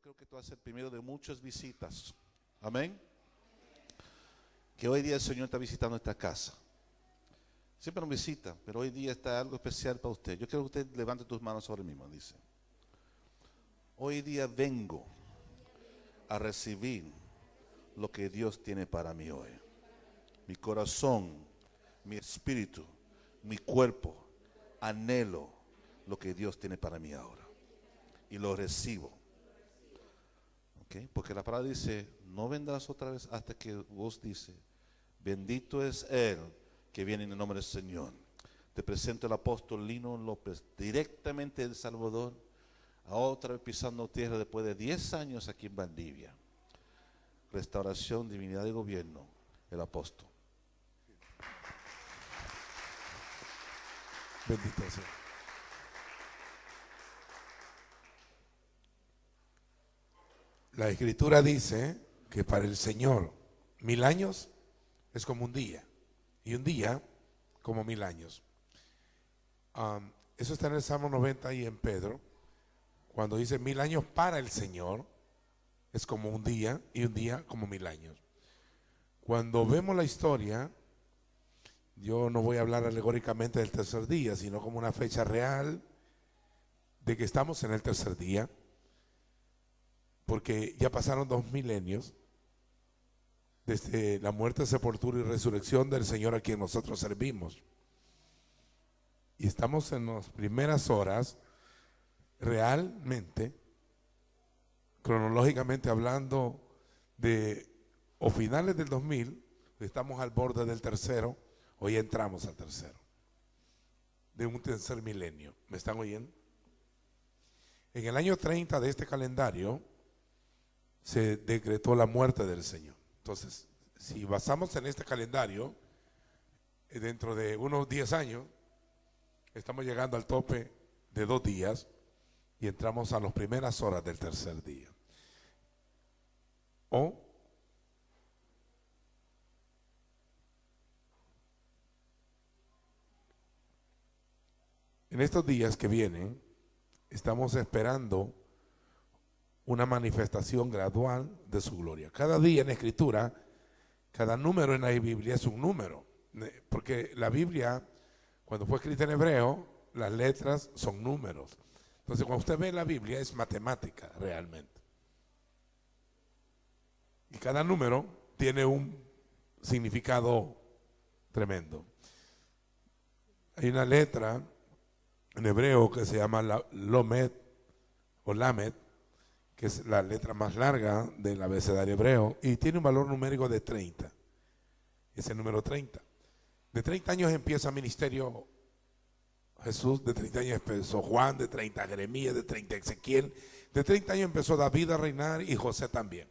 creo que tú vas a ser el primero de muchas visitas. Amén. Que hoy día el Señor está visitando esta casa. Siempre nos visita, pero hoy día está algo especial para usted. Yo quiero que usted levante tus manos ahora mismo, dice. Hoy día vengo a recibir lo que Dios tiene para mí hoy. Mi corazón, mi espíritu, mi cuerpo, anhelo lo que Dios tiene para mí ahora. Y lo recibo. ¿Okay? Porque la palabra dice, no vendrás otra vez hasta que vos dice, bendito es Él que viene en el nombre del Señor. Te presento el apóstol Lino López, directamente de El Salvador, a otra vez pisando tierra después de 10 años aquí en Valdivia. Restauración, divinidad y gobierno, el apóstol. Bendito sea. La Escritura dice que para el Señor 1000 años es como un día y un día como 1000 años. Eso está en el Salmo 90 y en Pedro, cuando dice 1000 años para el Señor es como un día y un día como 1000 años. Cuando vemos la historia, yo no voy a hablar alegóricamente del tercer día, sino como una fecha real de que estamos en el tercer día, porque ya pasaron 2 milenios desde la muerte, sepultura y resurrección del Señor a quien nosotros servimos. Y estamos en las primeras horas, realmente, cronológicamente hablando, o finales del 2000, estamos al borde del tercero, hoy entramos al tercero, de un tercer milenio. ¿Me están oyendo? En el año 30 de este calendario, se decretó la muerte del Señor. Entonces, si basamos en este calendario, dentro de unos 10 años, estamos llegando al tope de 2 días y entramos a las primeras horas del tercer día. O en estos días que vienen, estamos esperando una manifestación gradual de su gloria. Cada día en la Escritura, cada número en la Biblia es un número, porque la Biblia, cuando fue escrita en hebreo, las letras son números. Entonces, cuando usted ve la Biblia, es matemática realmente. Y cada número tiene un significado tremendo. Hay una letra en hebreo que se llama Lomet o Lamet, que es la letra más larga del abecedario hebreo, y tiene un valor numérico de 30. Es el número 30. De 30 años empieza ministerio Jesús, de 30 años empezó Juan, de 30 Jeremías, de 30 Ezequiel, de 30 años empezó David a reinar y José también.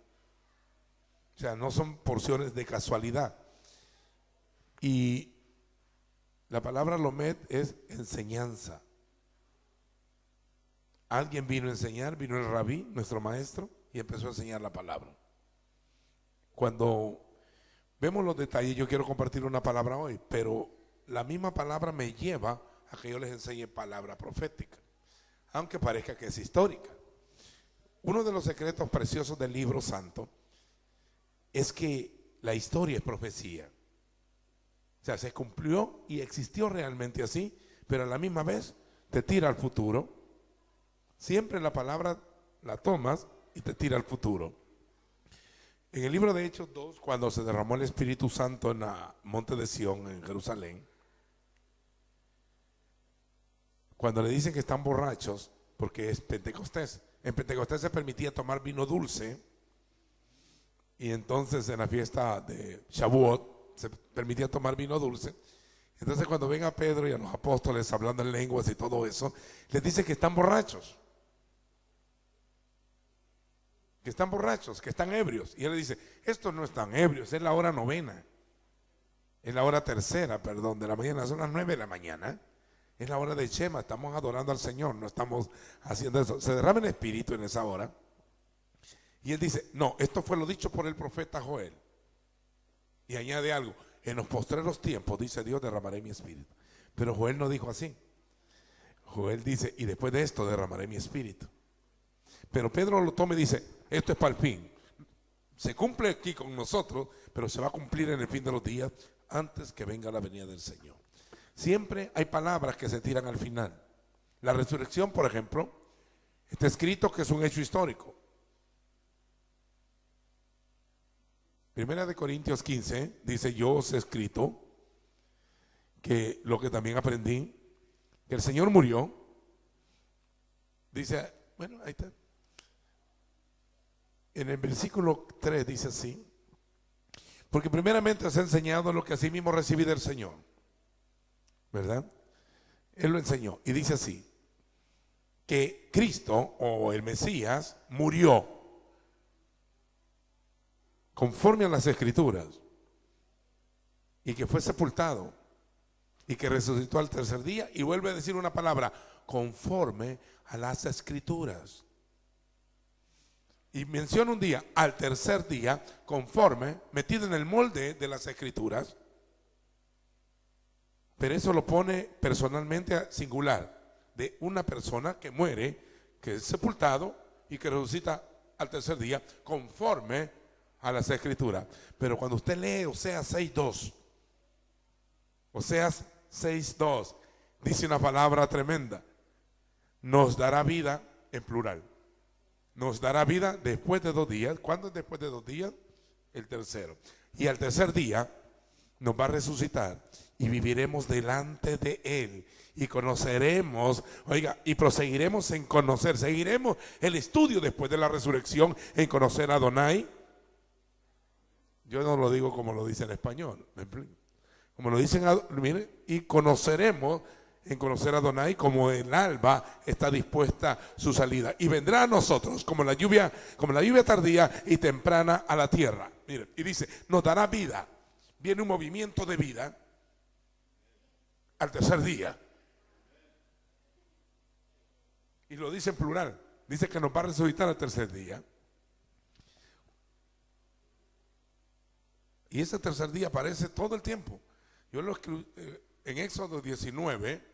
O sea, no son porciones de casualidad. Y la palabra Lomet es enseñanza. Alguien vino a enseñar, vino el rabí, nuestro maestro, y empezó a enseñar la palabra. Cuando vemos los detalles, yo quiero compartir una palabra hoy, pero la misma palabra me lleva a que yo les enseñe palabra profética, aunque parezca que es histórica. Uno de los secretos preciosos del libro santo es que la historia es profecía. O sea, se cumplió y existió realmente así, pero a la misma vez te tira al futuro. Siempre la palabra la tomas y te tira al futuro. En el libro de Hechos 2, cuando se derramó el Espíritu Santo en el monte de Sión, en Jerusalén, cuando le dicen que están borrachos, porque es Pentecostés, en Pentecostés se permitía tomar vino dulce, y entonces en la fiesta de Shavuot se permitía tomar vino dulce. Entonces cuando ven a Pedro y a los apóstoles hablando en lenguas y todo eso, les dice que están borrachos. Que están borrachos, que están ebrios. Y él le dice, estos no están ebrios, es la hora novena. Es la hora tercera, perdón, de la mañana, son las 9 de la mañana. Es la hora de Shema, estamos adorando al Señor, no estamos haciendo eso. Se derrama el Espíritu en esa hora. Y él dice, no, esto fue lo dicho por el profeta Joel. Y añade algo, en los postreros tiempos, dice Dios, derramaré mi Espíritu. Pero Joel no dijo así. Joel dice, y después de esto derramaré mi Espíritu. Pero Pedro lo toma y dice, esto es para el fin. Se cumple aquí con nosotros, pero se va a cumplir en el fin de los días antes que venga la venida del Señor. Siempre hay palabras que se tiran al final. La resurrección, por ejemplo, está escrito que es un hecho histórico. Primera de Corintios 15 dice, yo os he escrito que lo que también aprendí, que el Señor murió. Dice, bueno, ahí está. En el versículo 3 dice así, porque primeramente os he enseñado lo que así mismo recibí del Señor, ¿verdad? Él lo enseñó y dice así, que Cristo o el Mesías murió conforme a las Escrituras y que fue sepultado y que resucitó al tercer día, y vuelve a decir una palabra, conforme a las Escrituras. Y menciona un día, al tercer día, conforme, metido en el molde de las Escrituras, pero eso lo pone personalmente a singular, de una persona que muere, que es sepultado y que resucita al tercer día, conforme a las Escrituras. Pero cuando usted lee Oseas 6:2, Oseas 6:2, dice una palabra tremenda, nos dará vida en plural. Nos dará vida después de 2 días. ¿Cuándo es después de 2 días? El tercero. Y al tercer día nos va a resucitar y viviremos delante de Él y conoceremos, oiga, y proseguiremos en conocer, seguiremos el estudio después de la resurrección en conocer a Adonai. Yo no lo digo como lo dice en español, como lo dicen, miren, y conoceremos en conocer a Adonai, como el alba está dispuesta su salida, y vendrá a nosotros como la lluvia tardía y temprana a la tierra. Miren, y dice, nos dará vida. Viene un movimiento de vida al tercer día. Y lo dice en plural. Dice que nos va a resucitar al tercer día. Y ese tercer día aparece todo el tiempo. Yo lo escribí en Éxodo 19.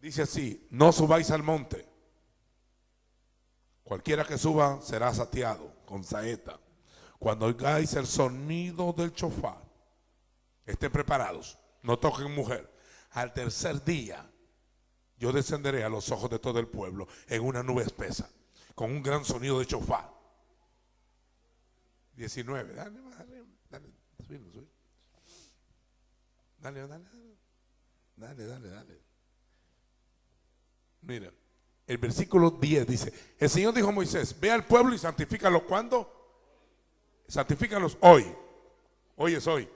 Dice así, no subáis al monte. Cualquiera que suba será saciado con saeta. Cuando oigáis el sonido del shofar, estén preparados, no toquen mujer. Al tercer día yo descenderé a los ojos de todo el pueblo en una nube espesa, con un gran sonido de shofar. 19, dale más arriba, dale, sube. Dale. Mira, el versículo 10 dice, el Señor dijo a Moisés, ve al pueblo y santifícalos. ¿Cuándo? Santifícalos hoy. Hoy es hoy.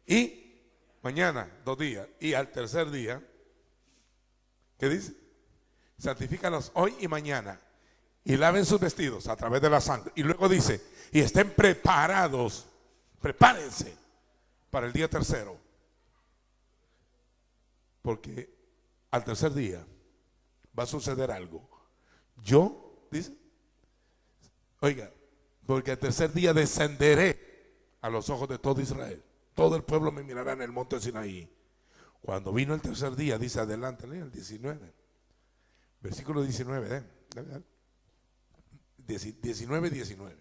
Y mañana, 2 días. Y al tercer día, ¿qué dice? Santifícalos hoy y mañana. Y laven sus vestidos a través de la sangre. Y luego dice, y estén preparados, prepárense para el día tercero. Porque al tercer día va a suceder algo. Yo, dice, oiga, porque al tercer día descenderé a los ojos de todo Israel. Todo el pueblo me mirará en el monte Sinaí. Cuando vino el tercer día, dice adelante, el 19. Versículo 19, dale. 19.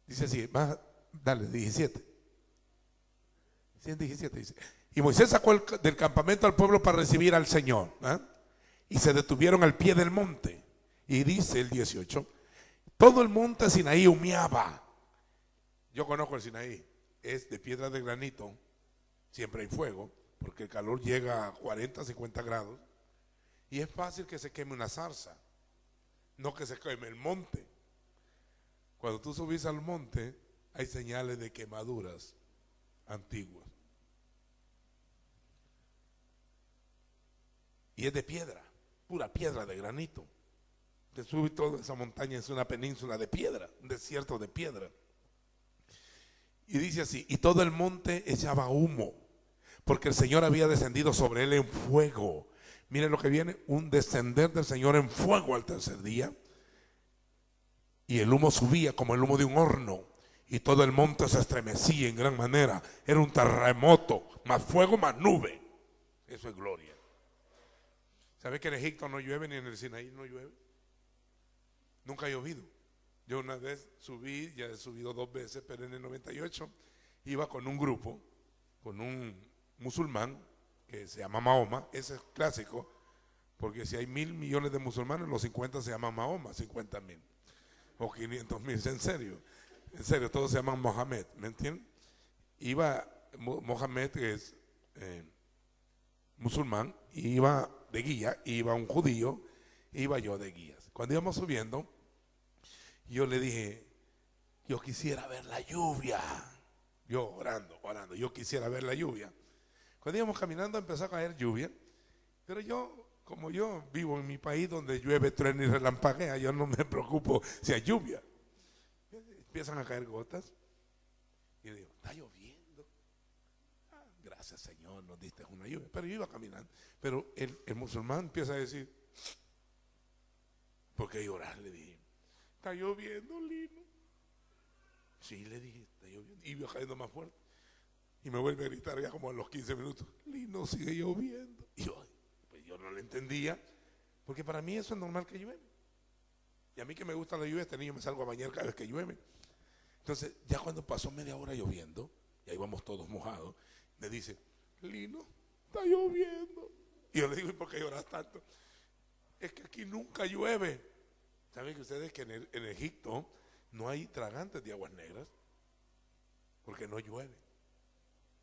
Dice así, dale, 17. 17 dice. Y Moisés sacó del campamento al pueblo para recibir al Señor. Y se detuvieron al pie del monte. Y dice el 18, todo el monte Sinaí humeaba. Yo conozco el Sinaí, es de piedra de granito, siempre hay fuego, porque el calor llega a 40, 50 grados. Y es fácil que se queme una zarza, no que se queme el monte. Cuando tú subís al monte, hay señales de quemaduras antiguas. Y es de piedra, pura piedra de granito. Te sube toda esa montaña, es una península de piedra, un desierto de piedra. Y dice así, y todo el monte echaba humo, porque el Señor había descendido sobre él en fuego. Miren lo que viene, un descender del Señor en fuego al tercer día. Y el humo subía como el humo de un horno, y todo el monte se estremecía en gran manera. Era un terremoto, más fuego, más nube. Eso es gloria. ¿Sabe que en Egipto no llueve ni en el Sinaí no llueve? nunca ha llovido. Yo una vez subí, ya he subido 2 veces, pero en el 98 iba con un grupo, con un musulmán que se llama Mahoma. Ese es clásico, porque si hay 1.000 millones de musulmanes, los 50 se llaman Mahoma, 50.000 o 500.000, en serio, todos se llaman Mohamed, ¿me entienden? Iba Mohamed, que es musulmán, iba de guía, iba un judío, iba yo de guías. Cuando íbamos subiendo, yo le dije, yo quisiera ver la lluvia. Yo orando, yo quisiera ver la lluvia. Cuando íbamos caminando empezó a caer lluvia, pero yo, como yo vivo en mi país donde llueve, truena y relampaguea, yo no me preocupo si hay lluvia. Empiezan a caer gotas y yo digo, está lloviendo. Gracias, Señor, nos diste una lluvia. Pero yo iba caminando, pero el musulmán empieza a decir, ¿por qué llorar? Le dije, está lloviendo, Lino. Sí, le dije, está lloviendo. Y iba cayendo más fuerte. Y me vuelve a gritar ya como a los 15 minutos, Lino, sigue lloviendo. Y yo, pues yo no lo entendía, porque para mí eso es normal que llueve. Y a mí que me gusta la lluvia, este niño me salgo a bañar cada vez que llueve. Entonces, ya cuando pasó media hora lloviendo, y ahí vamos todos mojados, me dice, Lino, está lloviendo. Y yo le digo, ¿y por qué lloras tanto? Es que aquí nunca llueve. ¿Saben que ustedes que en Egipto no hay tragantes de aguas negras? Porque no llueve.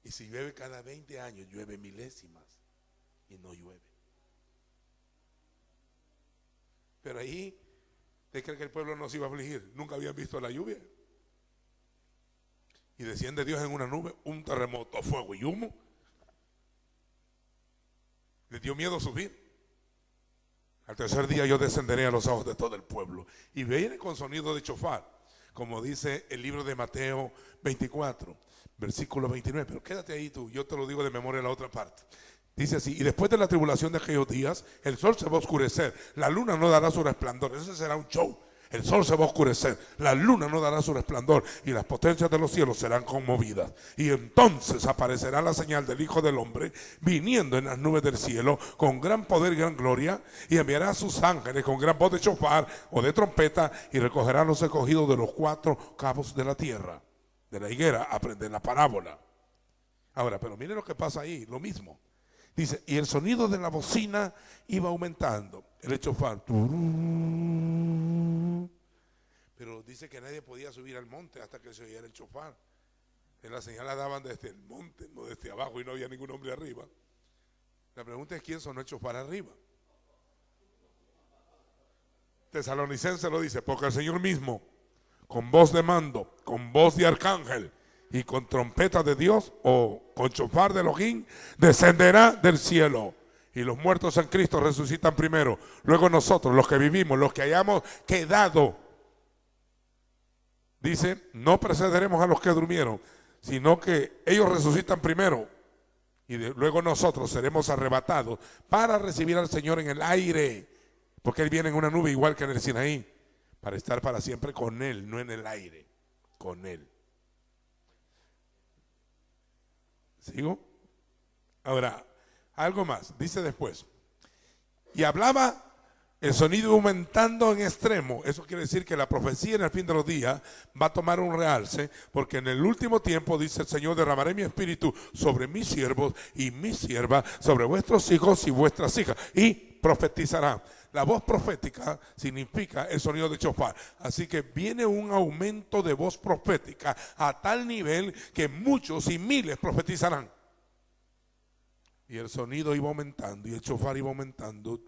Y si llueve cada 20 años, llueve milésimas y no llueve. Pero ahí, ¿usted cree que el pueblo no se iba a afligir? Nunca habían visto la lluvia. Y desciende Dios en una nube, un terremoto, fuego y humo. Les dio miedo subir. Al tercer día yo descenderé a los ojos de todo el pueblo. Y viene con sonido de chofar, como dice el libro de Mateo 24, versículo 29. Pero quédate ahí tú, yo te lo digo de memoria en la otra parte. Dice así, y después de la tribulación de aquellos días, el sol se va a oscurecer, la luna no dará su resplandor. Ese será un show. El sol se va a oscurecer, la luna no dará su resplandor y las potencias de los cielos serán conmovidas. Y entonces aparecerá la señal del Hijo del Hombre viniendo en las nubes del cielo con gran poder y gran gloria, y enviará a sus ángeles con gran voz de chofar o de trompeta y recogerá los escogidos de los 4 cabos de la tierra. De la higuera aprenden la parábola. Ahora, pero miren lo que pasa ahí, lo mismo. Dice, y el sonido de la bocina iba aumentando, el chofar. Pero dice que nadie podía subir al monte hasta que se oyera el chofar. La señal la daban desde el monte, no desde abajo, y no había ningún hombre arriba. La pregunta es, ¿quién sonó el chofar arriba? Tesalonicense lo dice, porque el Señor mismo, con voz de mando, con voz de arcángel y con trompeta de Dios o con chofar de Elohim, descenderá del cielo. Y los muertos en Cristo resucitan primero. Luego nosotros, los que vivimos, los que hayamos quedado, dice, no precederemos a los que durmieron, sino que ellos resucitan primero. Y luego nosotros seremos arrebatados para recibir al Señor en el aire. Porque Él viene en una nube igual que en el Sinaí, para estar para siempre con Él, no en el aire, con Él. ¿Sigo? Ahora, algo más, dice después. Y hablaba, el sonido aumentando en extremo. Eso quiere decir que la profecía en el fin de los días va a tomar un realce, porque en el último tiempo, dice el Señor, derramaré mi espíritu sobre mis siervos y mis siervas, sobre vuestros hijos y vuestras hijas, y profetizarán. La voz profética significa el sonido de chofar. Así que viene un aumento de voz profética a tal nivel que muchos y miles profetizarán. Y el sonido iba aumentando y el chofar iba aumentando.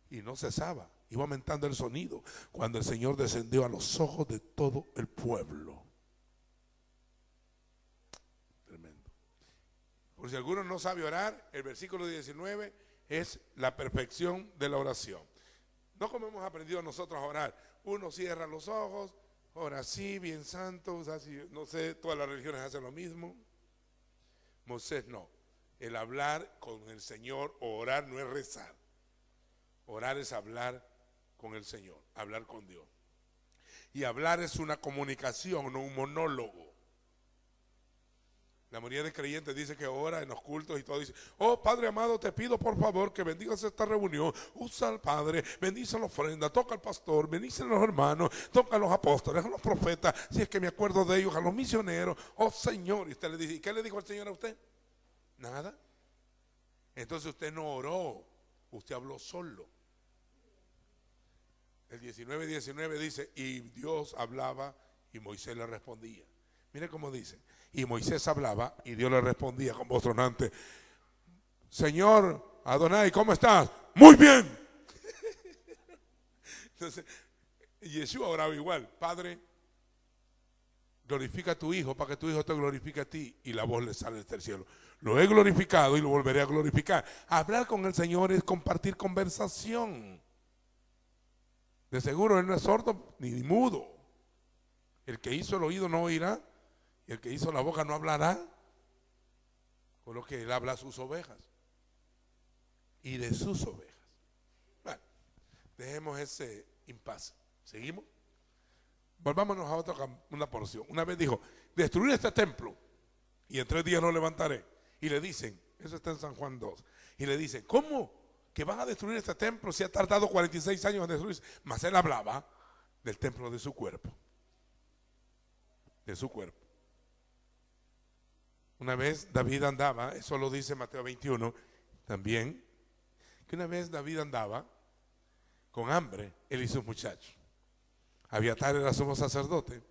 Y no cesaba, iba aumentando el sonido cuando el Señor descendió a los ojos de todo el pueblo. Por si alguno no sabe orar, el versículo 19 es la perfección de la oración. No como hemos aprendido nosotros a orar. Uno cierra los ojos, ora así, bien santo, así, no sé, todas las religiones hacen lo mismo. Moisés no. El hablar con el Señor o orar no es rezar. Orar es hablar con el Señor, hablar con Dios. Y hablar es una comunicación, no un monólogo. La mayoría de creyentes dice que ora en los cultos y todo. Dice, oh Padre amado, te pido por favor que bendigas esta reunión. Usa al Padre, bendice la ofrenda, toca al pastor, bendice a los hermanos, toca a los apóstoles, a los profetas, si es que me acuerdo de ellos, a los misioneros. Oh Señor. Y usted le dice, ¿y qué le dijo el Señor a usted? Nada. Entonces usted no oró, usted habló solo. El 19:19 dice, y Dios hablaba y Moisés le respondía. Mire cómo dice, y Moisés hablaba y Dios le respondía con voz tronante, Señor Adonai, ¿cómo estás? Muy bien. Entonces, Yeshua oraba igual, Padre, glorifica a tu Hijo para que tu Hijo te glorifique a ti, y la voz le sale desde el cielo. Lo he glorificado y lo volveré a glorificar. Hablar con el Señor es compartir conversación. De seguro Él no es sordo ni mudo. El que hizo el oído no oirá, y el que hizo la boca no hablará, con lo que Él habla a sus ovejas y de sus ovejas. Bueno, dejemos ese impasse. ¿Seguimos? Volvámonos a una porción. Una vez dijo, destruir este templo y en 3 días lo levantaré. Y le dicen, eso está en San Juan 2, y le dicen, ¿cómo que van a destruir este templo si ha tardado 46 años en destruirse? Mas él hablaba del templo de su cuerpo. De su cuerpo. Una vez David andaba, eso lo dice Mateo 21 también, que una vez David andaba con hambre, él y sus muchachos. Abiatar era sumo sacerdote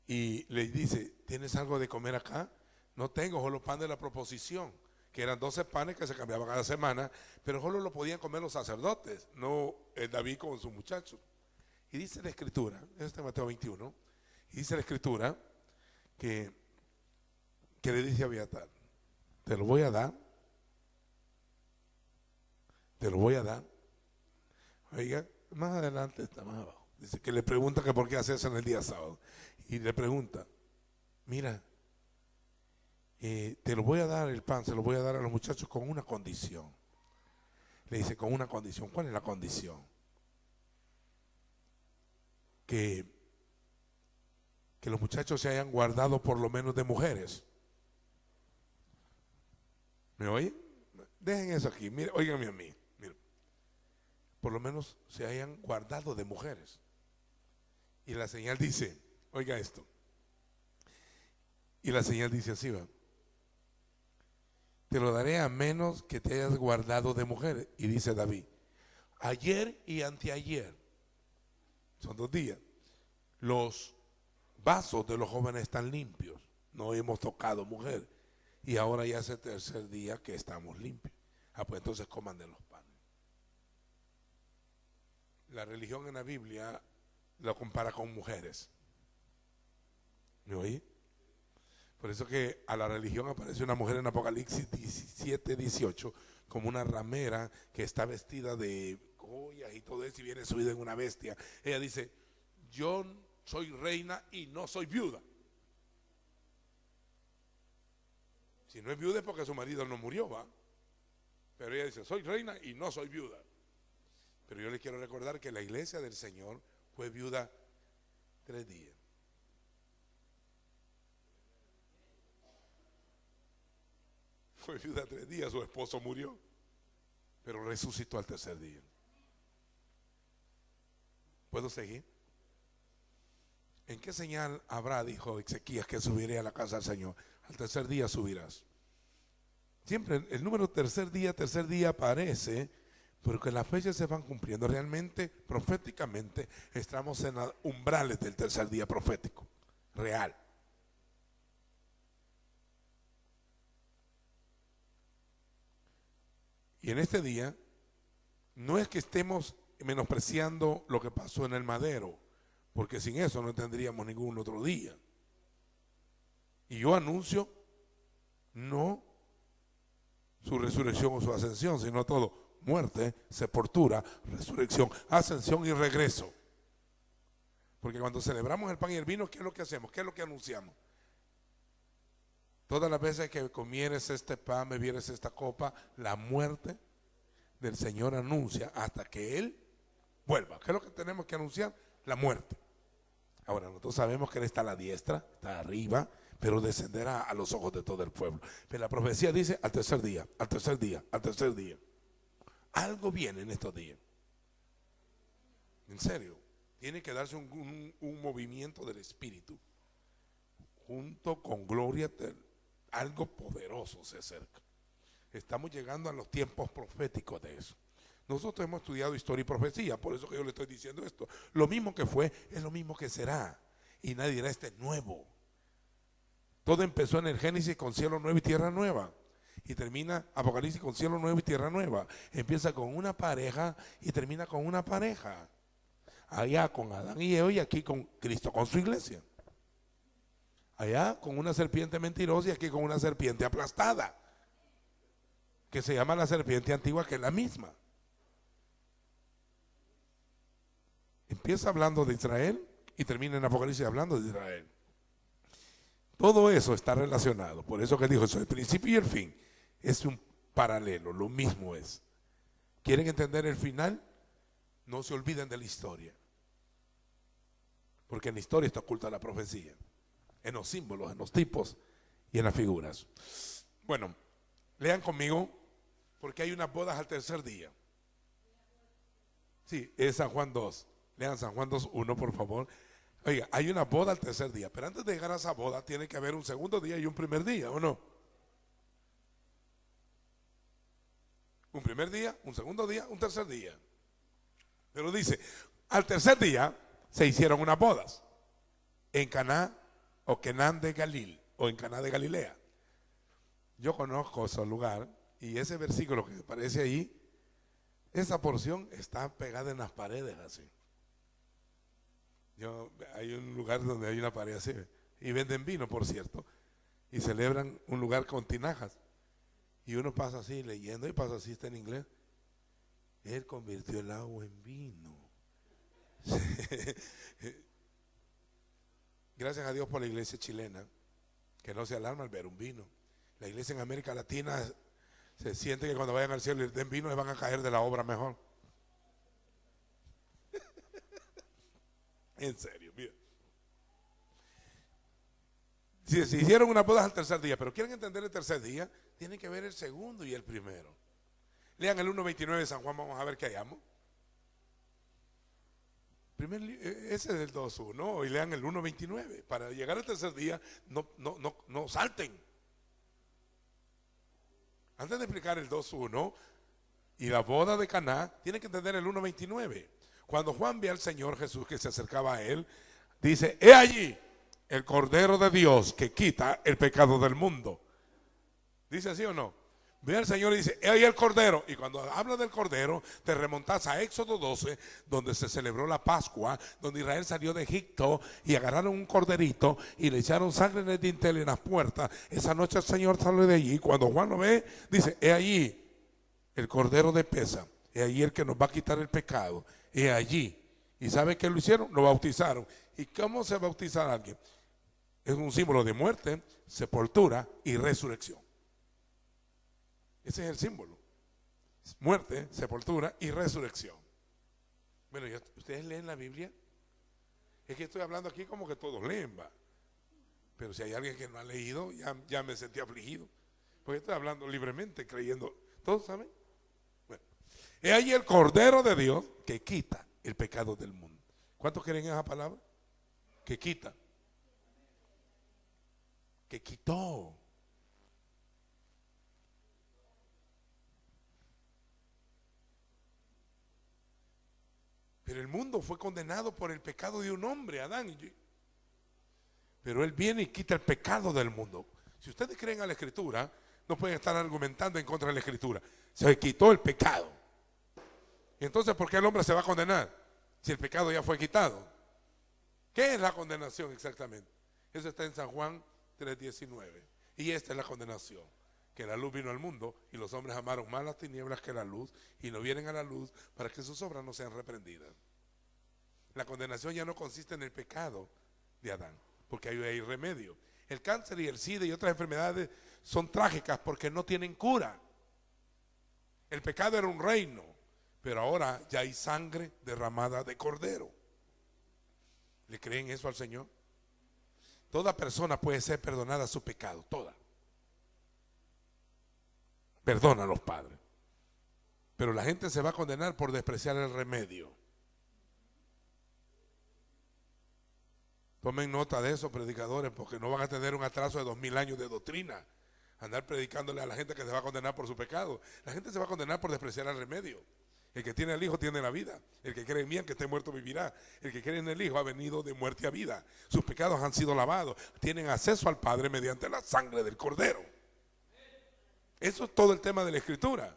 y le dice, ¿tienes algo de comer acá? No tengo, solo pan de la proposición, que eran 12 panes que se cambiaban cada semana, pero solo lo podían comer los sacerdotes, no David con sus muchachos. Y dice la escritura, este es Mateo 21, y dice la escritura que le dice a Abiatar, te lo voy a dar, te lo voy a dar. Oiga, más adelante está más abajo, dice que le pregunta que por qué hace eso en el día sábado, y le pregunta, mira, te lo voy a dar el pan, se lo voy a dar a los muchachos con una condición. Le dice, con una condición. ¿Cuál es la condición? Que los muchachos se hayan guardado por lo menos de mujeres. ¿Me oye? Dejen eso aquí, mire, óiganme a mí. Mire. Por lo menos se hayan guardado de mujeres. Y la señal dice, oiga esto. Y la señal dice así, va. Te lo daré a menos que te hayas guardado de mujeres. Y dice David, ayer y anteayer, son 2 días, los vasos de los jóvenes están limpios, no hemos tocado mujer, y ahora ya es el 3er día que estamos limpios. Pues entonces coman de los panes. La religión en la Biblia lo compara con mujeres. ¿Me oí? Por eso que a la religión aparece una mujer en Apocalipsis 17:18 como una ramera que está vestida de joyas y todo eso y viene subida en una bestia. Ella dice, yo soy reina y no soy viuda. Si no es viuda es porque su marido no murió, ¿va? Pero ella dice, soy reina y no soy viuda. Pero yo le quiero recordar que la iglesia del Señor fue viuda 3 días. Fue viuda 3 días, su esposo murió, pero resucitó al 3er día. ¿Puedo seguir? ¿En qué señal habrá, dijo Ezequías, que subiré a la casa del Señor? Al 3er día subirás. Siempre el número 3er día aparece, porque las fechas se van cumpliendo. Realmente, proféticamente, estamos en los umbrales del 3er día profético, real. Y en este día, no es que estemos menospreciando lo que pasó en el madero, porque sin eso no tendríamos ningún otro día. Y yo anuncio no su resurrección o su ascensión, sino todo: muerte, sepultura, resurrección, ascensión y regreso. Porque cuando celebramos el pan y el vino, ¿qué es lo que hacemos? ¿Qué es lo que anunciamos? Todas las veces que comieres este pan, bebieres esta copa, la muerte del Señor anuncia hasta que Él vuelva. ¿Qué es lo que tenemos que anunciar? La muerte. Ahora, nosotros sabemos que Él está a la diestra, está arriba, pero descenderá a los ojos de todo el pueblo. Pero la profecía dice al tercer día, al tercer día, al tercer día. Algo viene en estos días. En serio, tiene que darse un movimiento del Espíritu. Junto con gloria, algo poderoso se acerca. Estamos llegando a los tiempos proféticos de eso. Nosotros hemos estudiado historia y profecía, por eso que yo le estoy diciendo esto. Lo mismo que fue, es lo mismo que será. Y nadie dirá, este es nuevo. Todo empezó en el Génesis con cielo nuevo y tierra nueva. Y termina Apocalipsis con cielo nuevo y tierra nueva. Empieza con una pareja y termina con una pareja. Allá con Adán y Eva y aquí con Cristo, con su iglesia. Allá con una serpiente mentirosa y aquí con una serpiente aplastada, que se llama la serpiente antigua, que es la misma. Empieza hablando de Israel y termina en Apocalipsis hablando de Israel. Todo eso está relacionado. Por eso que dijo, eso, el principio y el fin es un paralelo, lo mismo es. ¿Quieren entender el final? No se olviden de la historia, porque en la historia está oculta la profecía, en los símbolos, en los tipos y en las figuras. Bueno, lean conmigo, porque hay unas bodas al tercer día. Sí, es San Juan 2. Lean San Juan 2:1, por favor. Oiga, hay una boda al tercer día, pero antes de llegar a esa boda tiene que haber un segundo día y un primer día, ¿o no? Un primer día, un segundo día, un tercer día. Pero dice, al tercer día se hicieron unas bodas en Caná o Kenán de Galil o en Caná de Galilea. Yo conozco ese lugar y ese versículo que aparece ahí, esa porción está pegada en las paredes así. Hay un lugar donde hay una pared así y venden vino, por cierto, y celebran un lugar con tinajas y uno pasa así leyendo y pasa así, está en inglés. Él convirtió el agua en vino. Gracias a Dios por la iglesia chilena, que no se alarma al ver un vino. La iglesia en América Latina se siente que cuando vayan al cielo y les den vino les van a caer de la obra mejor. En serio, mira. Si se hicieron unas bodas al tercer día, pero quieren entender el tercer día, tienen que ver el segundo y el primero. Lean el 1:29 de San Juan, vamos a ver qué hallamos. Ese es el 2:1, y lean el 1:29. Para llegar al tercer día, no salten. Antes de explicar el 2:1 y la boda de Caná, tienen que entender el 1:29. Cuando Juan ve al Señor Jesús que se acercaba a él, dice, he allí el Cordero de Dios que quita el pecado del mundo. ¿Dice así o no? Ve al Señor y dice, he ahí el Cordero. Y cuando habla del Cordero, te remontas a Éxodo 12, donde se celebró la Pascua, donde Israel salió de Egipto y agarraron un corderito y le echaron sangre de dintel en las puertas. Esa noche el Señor salió de allí. Cuando Juan lo ve, dice, he allí el Cordero de Pesa, he allí el que nos va a quitar el pecado, he allí. ¿Y sabe qué lo hicieron? Lo bautizaron. ¿Y cómo se bautiza a alguien? Es un símbolo de muerte, sepultura y resurrección. Ese es el símbolo. Muerte, sepultura y resurrección. Bueno, ¿ustedes leen la Biblia? Es que estoy hablando aquí como que todos leen, va. Pero si hay alguien que no ha leído, ya me sentí afligido. Porque estoy hablando libremente, creyendo. ¿Todos saben? Bueno, he ahí el Cordero de Dios que quita el pecado del mundo. ¿Cuántos creen esa palabra? Que quita. Que quitó. Pero el mundo fue condenado por el pecado de un hombre, Adán. Pero él viene y quita el pecado del mundo. Si ustedes creen a la Escritura, no pueden estar argumentando en contra de la Escritura. Se quitó el pecado. Entonces, ¿por qué el hombre se va a condenar? Si el pecado ya fue quitado. ¿Qué es la condenación exactamente? Eso está en San Juan 3:19. Y esta es la condenación. Que la luz vino al mundo y los hombres amaron más las tinieblas que la luz y no vienen a la luz para que sus obras no sean reprendidas. La condenación ya no consiste en el pecado de Adán, porque ahí hay remedio. El cáncer y el SIDA y otras enfermedades son trágicas porque no tienen cura. El pecado era un reino, pero ahora ya hay sangre derramada de cordero. ¿Le creen eso al Señor? Toda persona puede ser perdonada su pecado, toda. Perdona a los padres. Pero la gente se va a condenar por despreciar el remedio. Tomen nota de eso, predicadores, porque no van a tener un atraso de 2000 años de doctrina. Andar predicándole a la gente que se va a condenar por su pecado. La gente se va a condenar por despreciar el remedio. El que tiene al Hijo tiene la vida. El que cree en mí, aunque esté muerto, vivirá. El que cree en el Hijo ha venido de muerte a vida. Sus pecados han sido lavados. Tienen acceso al Padre mediante la sangre del Cordero. Eso es todo el tema de la Escritura.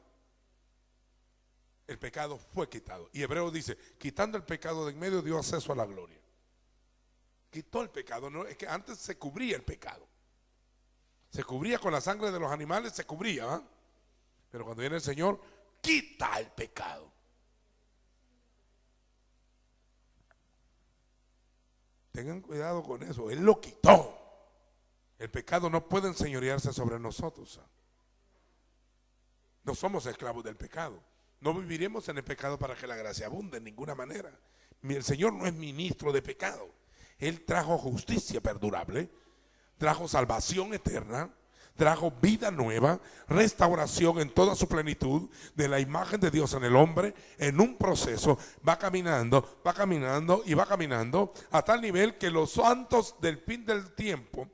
El pecado fue quitado. Y Hebreos dice, quitando el pecado de en medio dio acceso a la gloria. Quitó el pecado, no es que antes se cubría el pecado. Se cubría con la sangre de los animales, se cubría, ¿eh? Pero cuando viene el Señor, quita el pecado. Tengan cuidado con eso, Él lo quitó. El pecado no puede enseñorearse sobre nosotros, ¿eh? No somos esclavos del pecado. No viviremos en el pecado para que la gracia abunde en ninguna manera. El Señor no es ministro de pecado. Él trajo justicia perdurable, trajo salvación eterna, trajo vida nueva, restauración en toda su plenitud de la imagen de Dios en el hombre, en un proceso, va caminando y va caminando a tal nivel que los santos del fin del tiempo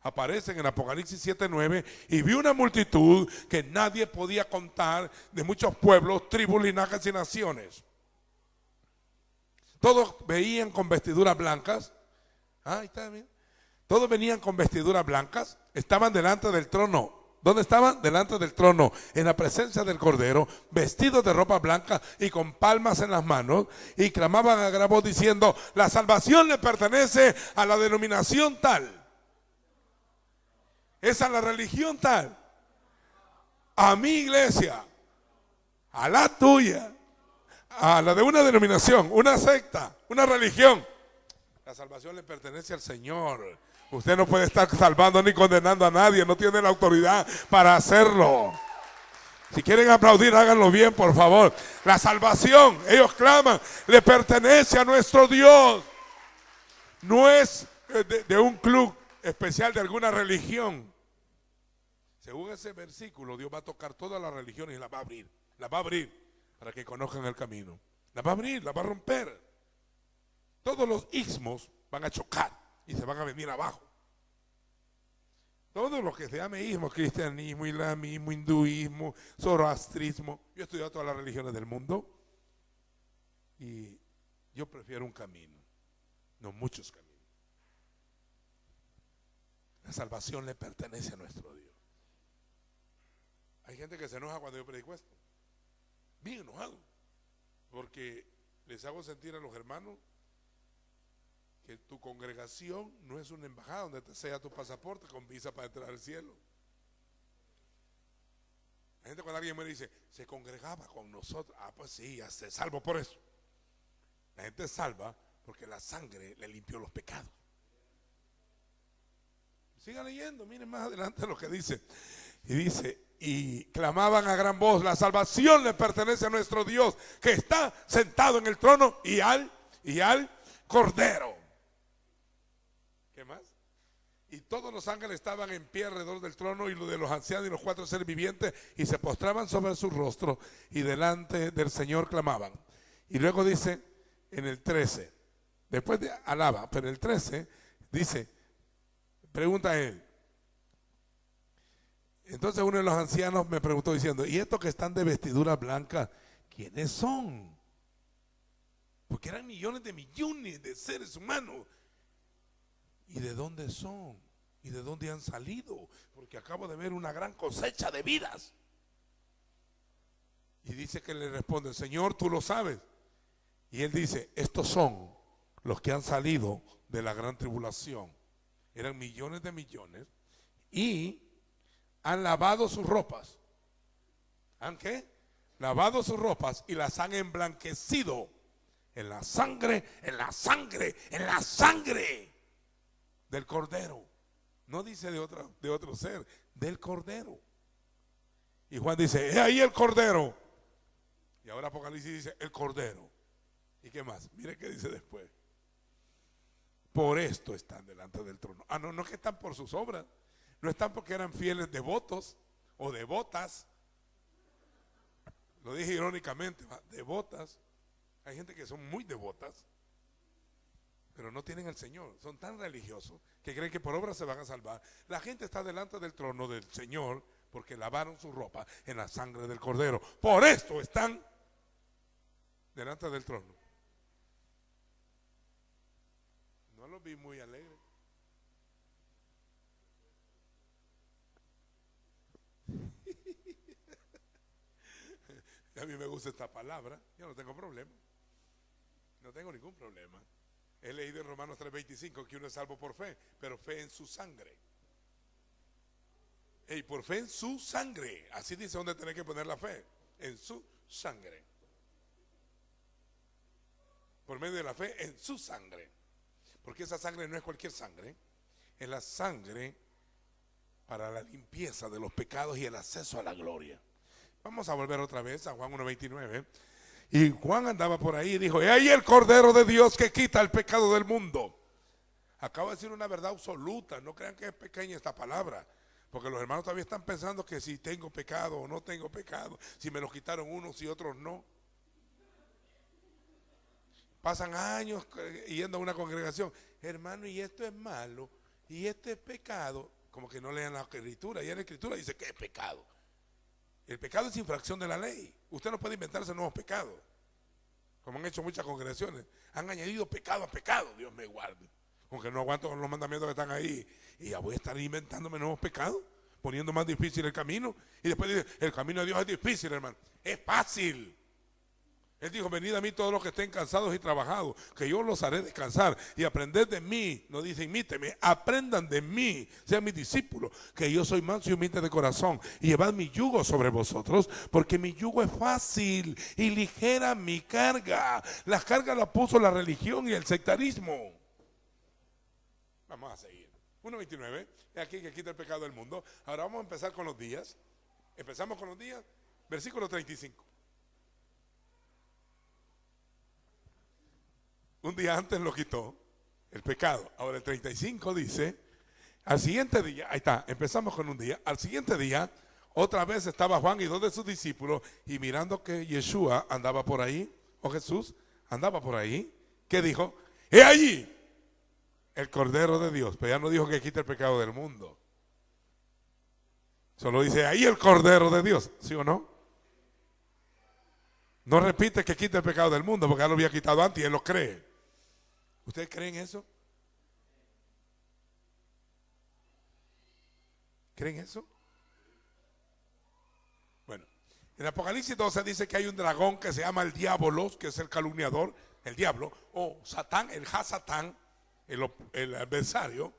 aparecen en Apocalipsis 7:9 y vi una multitud que nadie podía contar de muchos pueblos, tribus, linajes y naciones. Todos veían con vestiduras blancas. Ahí está bien. Todos venían con vestiduras blancas, estaban delante del trono. ¿Dónde estaban? Delante del trono, en la presencia del Cordero, vestidos de ropa blanca y con palmas en las manos, y clamaban a gran voz diciendo: la salvación le pertenece a la denominación tal. Es a la religión tal. A mi iglesia, a la tuya, a la de una denominación, una secta, una religión. La salvación le pertenece al Señor. Usted no puede estar salvando ni condenando a nadie. No tiene la autoridad para hacerlo. Si quieren aplaudir, háganlo bien, por favor. La salvación, ellos claman, le pertenece a nuestro Dios. No es de un club especial de alguna religión. Según ese versículo, Dios va a tocar todas las religiones y las va a abrir. Las va a abrir para que conozcan el camino. Las va a abrir, las va a romper. Todos los ismos van a chocar y se van a venir abajo. Todo lo que se llame ismo, cristianismo, islamismo, hinduismo, zoroastrismo. Yo he estudiado todas las religiones del mundo y yo prefiero un camino, no muchos caminos. La salvación le pertenece a nuestro Dios. Hay gente que se enoja cuando yo predico esto. Bien enojado, porque les hago sentir a los hermanos que tu congregación no es una embajada donde te sea tu pasaporte con visa para entrar al cielo. La gente, cuando alguien me dice, se congregaba con nosotros, pues sí, ya se salvo por eso. La gente es salva porque la sangre le limpió los pecados. Sigan leyendo, miren más adelante lo que dice. Y dice, y clamaban a gran voz: la salvación le pertenece a nuestro Dios, que está sentado en el trono y al Cordero. ¿Qué más? Y todos los ángeles estaban en pie alrededor del trono, y los de los ancianos y los 4 seres vivientes, y se postraban sobre su rostro y delante del Señor clamaban. Y luego dice en el 13, después de alaba, pero en el 13 dice, pregunta a él. Entonces uno de los ancianos me preguntó diciendo: ¿y estos que están de vestidura blanca, quiénes son? Porque eran millones de seres humanos. ¿Y de dónde son? ¿Y de dónde han salido? Porque acabo de ver una gran cosecha de vidas. Y dice que le responde: Señor, tú lo sabes. Y él dice: estos son los que han salido de la gran tribulación. Eran millones de millones. Y han lavado sus ropas. ¿Han qué? Lavado sus ropas y las han emblanquecido en la sangre del Cordero. No dice de otro ser, del Cordero. Y Juan dice: he ahí el Cordero. Y ahora Apocalipsis dice: el Cordero. ¿Y qué más? Mire qué dice después. por esto están delante del trono. Ah, no, no es que están por sus obras, no están porque eran fieles devotos o devotas. Lo dije irónicamente, devotas. Hay gente que son muy devotas, pero no tienen al Señor. Son tan religiosos que creen que por obras se van a salvar. La gente está delante del trono del Señor porque lavaron su ropa en la sangre del Cordero. Por esto están delante del trono. No los vi muy alegres. A mí me gusta esta palabra. Yo no tengo problema. No tengo ningún problema. He leído en Romanos 3:25 que uno es salvo por fe, pero fe en su sangre. Y por fe en su sangre. Así dice donde tenés que poner la fe. En su sangre. Por medio de la fe en su sangre. Porque esa sangre no es cualquier sangre. Es la sangre para la limpieza de los pecados y el acceso a la gloria. Vamos a volver otra vez a Juan 1:29. Y Juan andaba por ahí y dijo: ¡he ahí el Cordero de Dios que quita el pecado del mundo! Acabo de decir una verdad absoluta. No crean que es pequeña esta palabra, porque los hermanos todavía están pensando que si tengo pecado o no tengo pecado, si me los quitaron unos y otros no. Pasan años yendo a una congregación: hermano, y esto es malo, y esto es pecado. Como que no lean la escritura, y en la escritura dice que es pecado. El pecado es infracción de la ley. Usted no puede inventarse nuevos pecados, como han hecho muchas congregaciones. Han añadido pecado a pecado. Dios me guarde. Aunque no aguanto con los mandamientos que están ahí, y ya voy a estar inventándome nuevos pecados, poniendo más difícil el camino. Y después dice: el camino de Dios es difícil, hermano. Es fácil. Él dijo: venid a mí todos los que estén cansados y trabajados, que yo los haré descansar, y aprended de mí. No dice imíteme, aprendan de mí, sean mis discípulos, que yo soy manso y humilde de corazón, y llevad mi yugo sobre vosotros, porque mi yugo es fácil y ligera mi carga. Las cargas las puso la religión y el sectarismo. Vamos a seguir. 1:29, es aquí que quita el pecado del mundo. Ahora vamos a empezar con los días. Empezamos con los días, versículo 35. Un día antes lo quitó, el pecado. Ahora el 35 dice: al siguiente día, ahí está, empezamos con un día. Al siguiente día, otra vez estaba Juan y 2 de sus discípulos, y mirando que Yeshua andaba por ahí, o Jesús andaba por ahí, ¿qué dijo? ¡he allí el Cordero de Dios! Pero ya no dijo que quita el pecado del mundo. Solo dice: ahí el Cordero de Dios, ¿sí o no? No repite que quita el pecado del mundo, porque ya lo había quitado antes y él lo cree. ¿Ustedes creen eso? ¿Creen eso? Bueno, en Apocalipsis 12 dice que hay un dragón que se llama el Diabolos, que es el calumniador, el diablo, o Satán, el Hasatán, el adversario,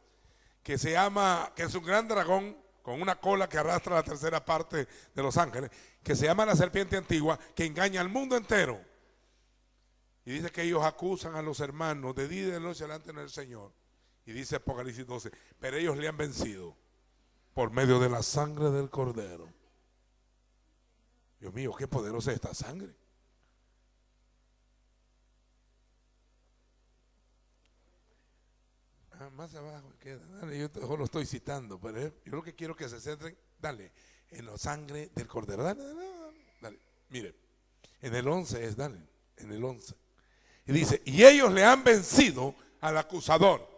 que se llama, que es un gran dragón con una cola que arrastra la tercera parte de los ángeles, que se llama la serpiente antigua, que engaña al mundo entero. Y dice que ellos acusan a los hermanos de día y de noche delante del Señor. Y dice Apocalipsis 12, pero ellos le han vencido por medio de la sangre del Cordero. Dios mío, qué poderosa es esta sangre. Más abajo queda. Dale, yo lo estoy citando, pero yo lo que quiero que se centren, dale, en la sangre del Cordero. Dale, dale, dale, dale. Mire, en el 11 es, dale, en el 11. Y dice: y ellos le han vencido al acusador,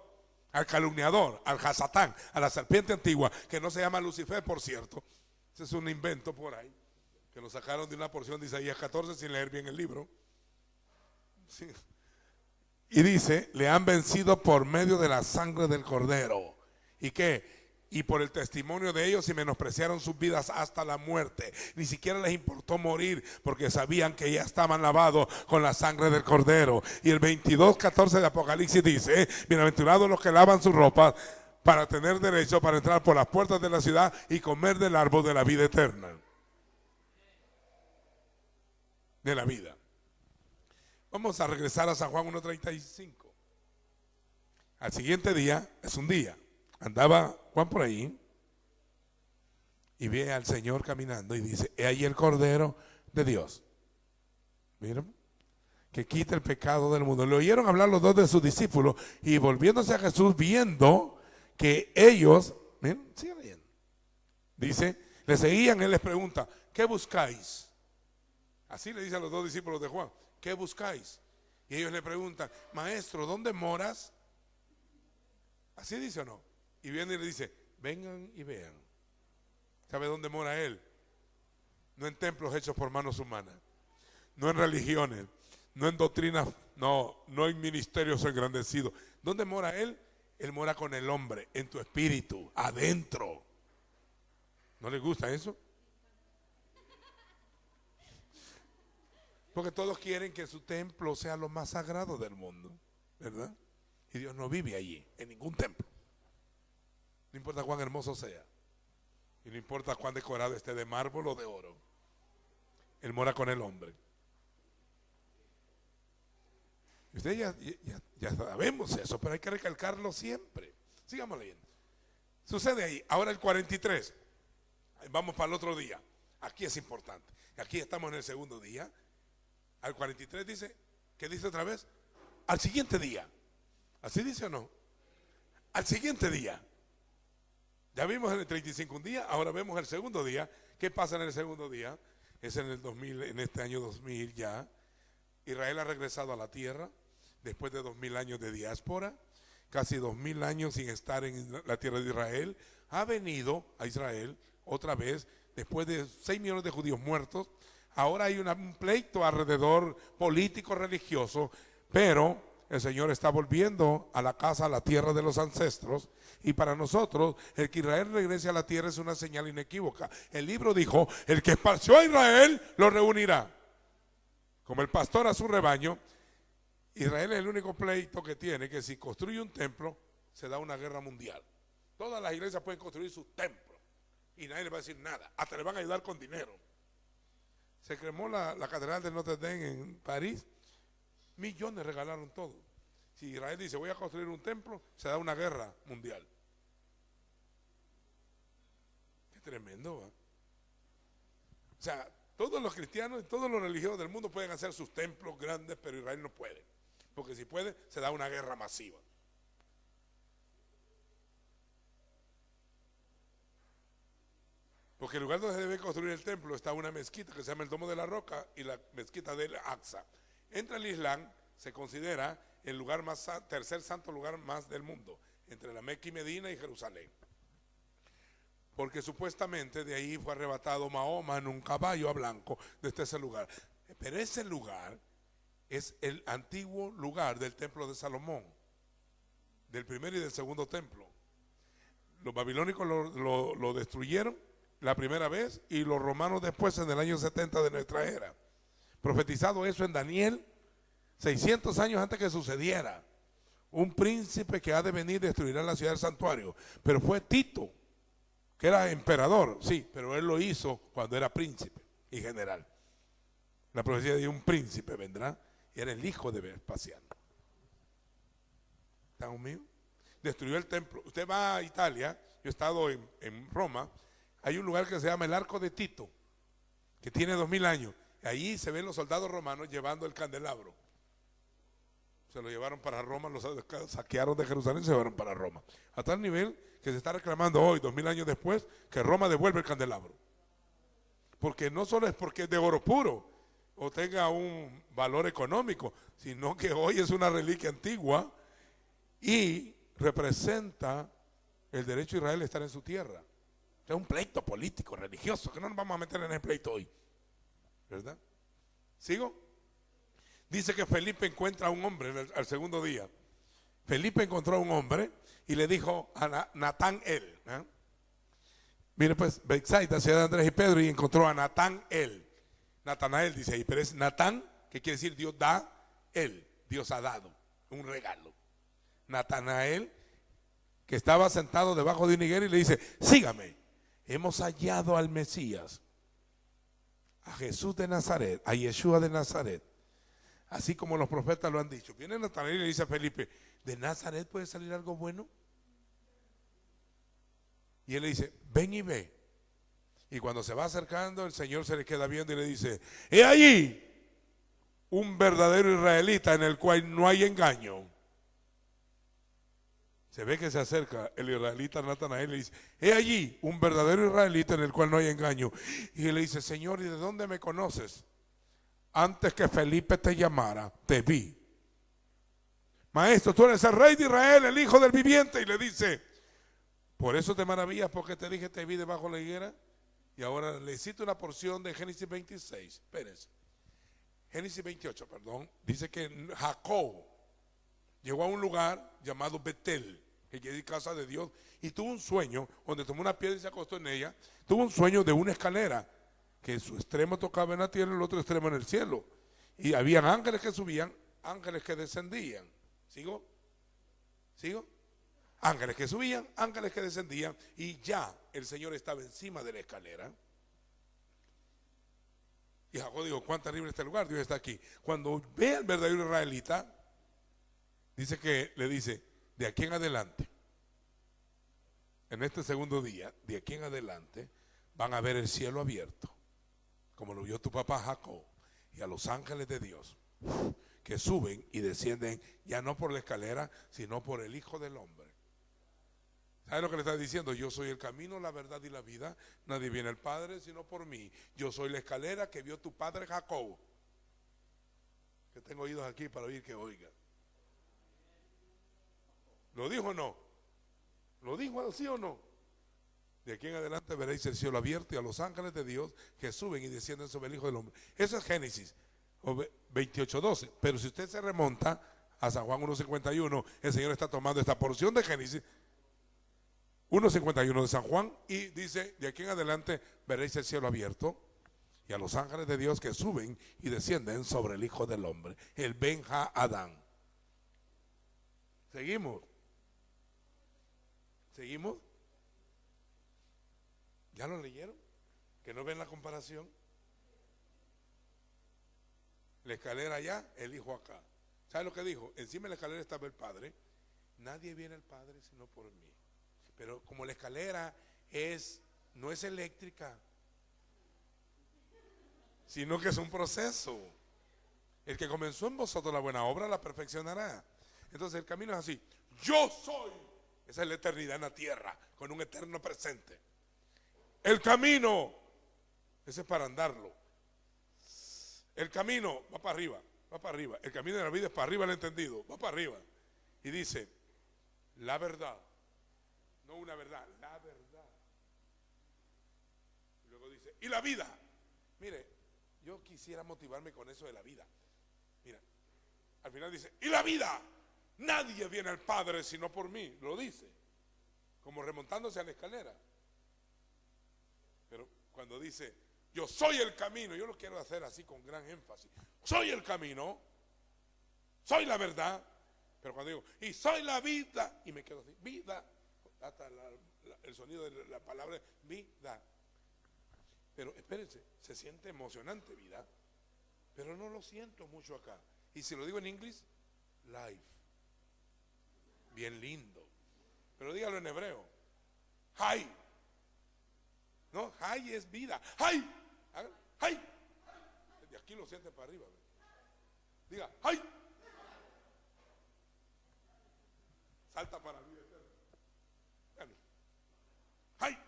al calumniador, al Hasatán, a la serpiente antigua, que no se llama Lucifer, por cierto. Ese es un invento por ahí, que lo sacaron de una porción de Isaías 14 sin leer bien el libro. Sí. Y dice: le han vencido por medio de la sangre del Cordero. ¿Y qué? Y por el testimonio de ellos, y menospreciaron sus vidas hasta la muerte. Ni siquiera les importó morir, porque sabían que ya estaban lavados con la sangre del Cordero. Y el 22:14 de Apocalipsis dice: bienaventurados los que lavan sus ropas, para tener derecho para entrar por las puertas de la ciudad y comer del árbol de la vida eterna. De la vida. Vamos a regresar a San Juan 1:35. Al siguiente día, es un día, andaba Juan por ahí y ve al Señor caminando y dice: he ahí el Cordero de Dios. ¿Vieron? que quita el pecado del mundo. Le oyeron hablar los dos de sus discípulos y volviéndose a Jesús, viendo que ellos, miren, sigan leyendo, dice, le seguían, él les pregunta, ¿qué buscáis? Así le dice a los dos discípulos de Juan, ¿qué buscáis? Y ellos le preguntan, maestro, ¿dónde moras? Así dice o no. Y viene y le dice, vengan y vean. ¿Sabe dónde mora él? No en templos hechos por manos humanas, no en religiones, no en doctrinas, no en ministerios engrandecidos. ¿Dónde mora él? Él mora con el hombre, en tu espíritu, adentro. ¿No les gusta eso? Porque todos quieren que su templo sea lo más sagrado del mundo, ¿verdad? Y Dios no vive allí, en ningún templo. No importa cuán hermoso sea. Y no importa cuán decorado esté de mármol o de oro. Él mora con el hombre. Y ustedes ya sabemos eso, pero hay que recalcarlo siempre. Sigamos leyendo. Sucede ahí. Ahora el 43. Vamos para el otro día. Aquí es importante. Aquí estamos en el segundo día. Al 43 dice, ¿qué dice otra vez? Al siguiente día. ¿Así dice o no? Al siguiente día. Ya vimos en el 35 un día, ahora vemos el segundo día. ¿Qué pasa en el segundo día? Es en el 2000, en este año 2000 ya. Israel ha regresado a la tierra después de 2000 años de diáspora, casi 2000 años sin estar en la tierra de Israel. Ha venido a Israel otra vez después de 6 millones de judíos muertos. Ahora hay un pleito alrededor político religioso, pero el Señor está volviendo a la casa, a la tierra de los ancestros. Y para nosotros, el que Israel regrese a la tierra es una señal inequívoca. El libro dijo, el que esparció a Israel lo reunirá. Como el pastor a su rebaño, Israel es el único pleito que tiene, que si construye un templo, se da una guerra mundial. Todas las iglesias pueden construir sus templos y nadie le va a decir nada, hasta le van a ayudar con dinero. Se cremó la catedral de Notre Dame en París, millones regalaron todo. Si Israel dice voy a construir un templo, se da una guerra mundial. Qué tremendo, ¿va? O sea, todos los cristianos y todos los religiosos del mundo pueden hacer sus templos grandes, pero Israel no puede. Porque si puede, se da una guerra masiva. Porque el lugar donde se debe construir el templo está una mezquita que se llama el Domo de la Roca y la mezquita del Aqsa. Entre el Islam se considera el lugar más, tercer santo lugar más del mundo, entre la Meca y Medina y Jerusalén. Porque supuestamente de ahí fue arrebatado Mahoma en un caballo a blanco desde ese lugar. Pero ese lugar es el antiguo lugar del templo de Salomón, del primer y del segundo templo. Los babilónicos lo destruyeron la primera vez y los romanos después en el año 70 de nuestra era. Profetizado eso en Daniel, 600 años antes que sucediera. Un príncipe que ha de venir destruirá la ciudad del santuario. Pero fue Tito, que era emperador, sí, pero él lo hizo cuando era príncipe y general. La profecía de un príncipe vendrá y era el hijo de Vespasiano. ¿Están conmigo? Destruyó el templo. Usted va a Italia, yo he estado en Roma, hay un lugar que se llama el Arco de Tito, que tiene 2000 años. Ahí se ven los soldados romanos llevando el candelabro. Se lo llevaron para Roma, los saquearon de Jerusalén y se llevaron para Roma. A tal nivel que se está reclamando hoy, 2000 años después, que Roma devuelve el candelabro. Porque no solo es porque es de oro puro o tenga un valor económico, sino que hoy es una reliquia antigua y representa el derecho de Israel a estar en su tierra. Es un pleito político, religioso, que no nos vamos a meter en el pleito hoy, ¿verdad? ¿Sigo? Dice que Felipe encuentra a un hombre al segundo día. Felipe encontró a un hombre y le dijo a Natán-el. Mire pues, Betsaida, ciudad de Andrés y Pedro, y encontró a Natán-el. Natanael dice ahí, pero es Natán, que quiere decir Dios da, él, Dios ha dado, un regalo. Natanael, que estaba sentado debajo de una higuera y le dice, sígame, hemos hallado al Mesías, a Jesús de Nazaret, a Yeshua de Nazaret, así como los profetas lo han dicho. Viene Natanael y le dice a Felipe, ¿de Nazaret puede salir algo bueno? Y él le dice, ven y ve. Y cuando se va acercando, el Señor se le queda viendo y le dice, he allí un verdadero israelita en el cual no hay engaño. Se ve que se acerca el israelita Natanael y le dice: he allí un verdadero israelita en el cual no hay engaño. Y él le dice: Señor, ¿y de dónde me conoces? Antes que Felipe te llamara, te vi. Maestro, tú eres el rey de Israel, el hijo del viviente. Y le dice: por eso te maravillas, porque te dije te vi debajo de la higuera. Y ahora le cito una porción de Génesis 26. Espérense. Génesis 28, perdón. Dice que Jacob llegó a un lugar llamado Betel, que quiere decir casa de Dios, y tuvo un sueño donde tomó una piedra y se acostó en ella. Tuvo un sueño de una escalera que su extremo tocaba en la tierra y el otro extremo en el cielo. Y habían ángeles que subían, ángeles que descendían. ¿Sigo? ¿Sigo? Ángeles que subían, ángeles que descendían, y ya el Señor estaba encima de la escalera. Y Jacob dijo: cuán terrible este lugar, Dios está aquí. Cuando ve al verdadero israelita, dice que le dice: de aquí en adelante, en este segundo día, de aquí en adelante, van a ver el cielo abierto, como lo vio tu papá Jacob, y a los ángeles de Dios que suben y descienden, ya no por la escalera, sino por el Hijo del Hombre. ¿Sabe lo que le está diciendo? Yo soy el camino, la verdad y la vida. Nadie viene al Padre sino por mí. Yo soy la escalera que vio tu padre Jacob. Que tengo oídos aquí para oír que oiga. ¿Lo dijo o no? ¿Lo dijo así o no? De aquí en adelante veréis el cielo abierto y a los ángeles de Dios que suben y descienden sobre el Hijo del Hombre. Eso es Génesis 28:12. Pero si usted se remonta a San Juan 1:51, el Señor está tomando esta porción de Génesis 1:51 de San Juan y dice: de aquí en adelante veréis el cielo abierto y a los ángeles de Dios que suben y descienden sobre el Hijo del Hombre, el Ben Ha-Adán. ¿Seguimos? ¿Seguimos? ¿Ya lo leyeron? ¿Que no ven la comparación? La escalera allá, el Hijo acá. ¿Sabe lo que dijo? Encima de la escalera estaba el Padre. Nadie viene al Padre sino por mí. Pero como la escalera no es eléctrica, sino que es un proceso. El que comenzó en vosotros la buena obra la perfeccionará. Entonces el camino es así: yo soy. Esa es la eternidad en la tierra, con un eterno presente. El camino, ese es para andarlo. El camino va para arriba, va para arriba. El camino de la vida es para arriba, el entendido, va para arriba. Y dice: la verdad. No una verdad, la verdad. Y luego dice: y la vida. Mire, yo quisiera motivarme con eso de la vida. Mira, al final dice: y la vida. Nadie viene al Padre sino por mí. Lo dice, como remontándose a la escalera. Pero cuando dice: yo soy el camino, yo lo quiero hacer así con gran énfasis. Soy el camino, soy la verdad. Pero cuando digo: y soy la vida, y me quedo así: vida. Hasta el sonido de la palabra vida. Pero espérense, se siente emocionante vida, pero no lo siento mucho acá. Y si lo digo en inglés: life. Bien lindo. Pero dígalo en hebreo: hay. No, hay es vida. Hay. Hay. De aquí lo siente para arriba. Diga: hay. Salta para arriba. ¡Ay!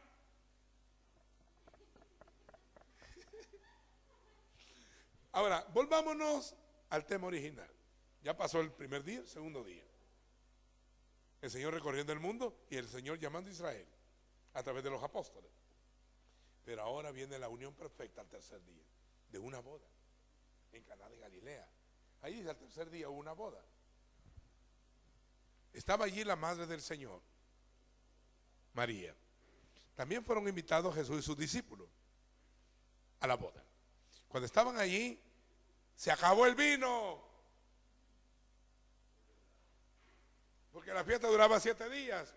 Ahora, volvámonos al tema original. Ya pasó el primer día, el segundo día. El Señor recorriendo el mundo y el Señor llamando a Israel a través de los apóstoles. Pero ahora viene la unión perfecta al tercer día, de una boda en Caná de Galilea. Ahí dice: al tercer día hubo una boda. Estaba allí la madre del Señor, María. También fueron invitados Jesús y sus discípulos a la boda. Cuando estaban allí, se acabó el vino. Porque la fiesta duraba 7 días.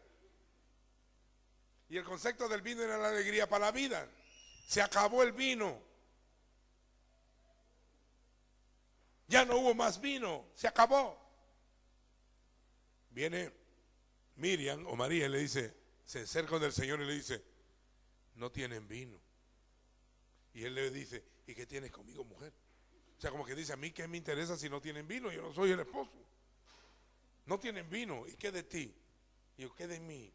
Y el concepto del vino era la alegría para la vida. Se acabó el vino. Ya no hubo más vino. Se acabó. Viene Miriam o María y le dice, se acerca del Señor y le dice: no tienen vino. Y él le dice: ¿y qué tienes conmigo, mujer? O sea, como que dice, a mí qué me interesa si no tienen vino, yo no soy el esposo. No tienen vino, ¿y qué de ti? Y yo, ¿qué de mí?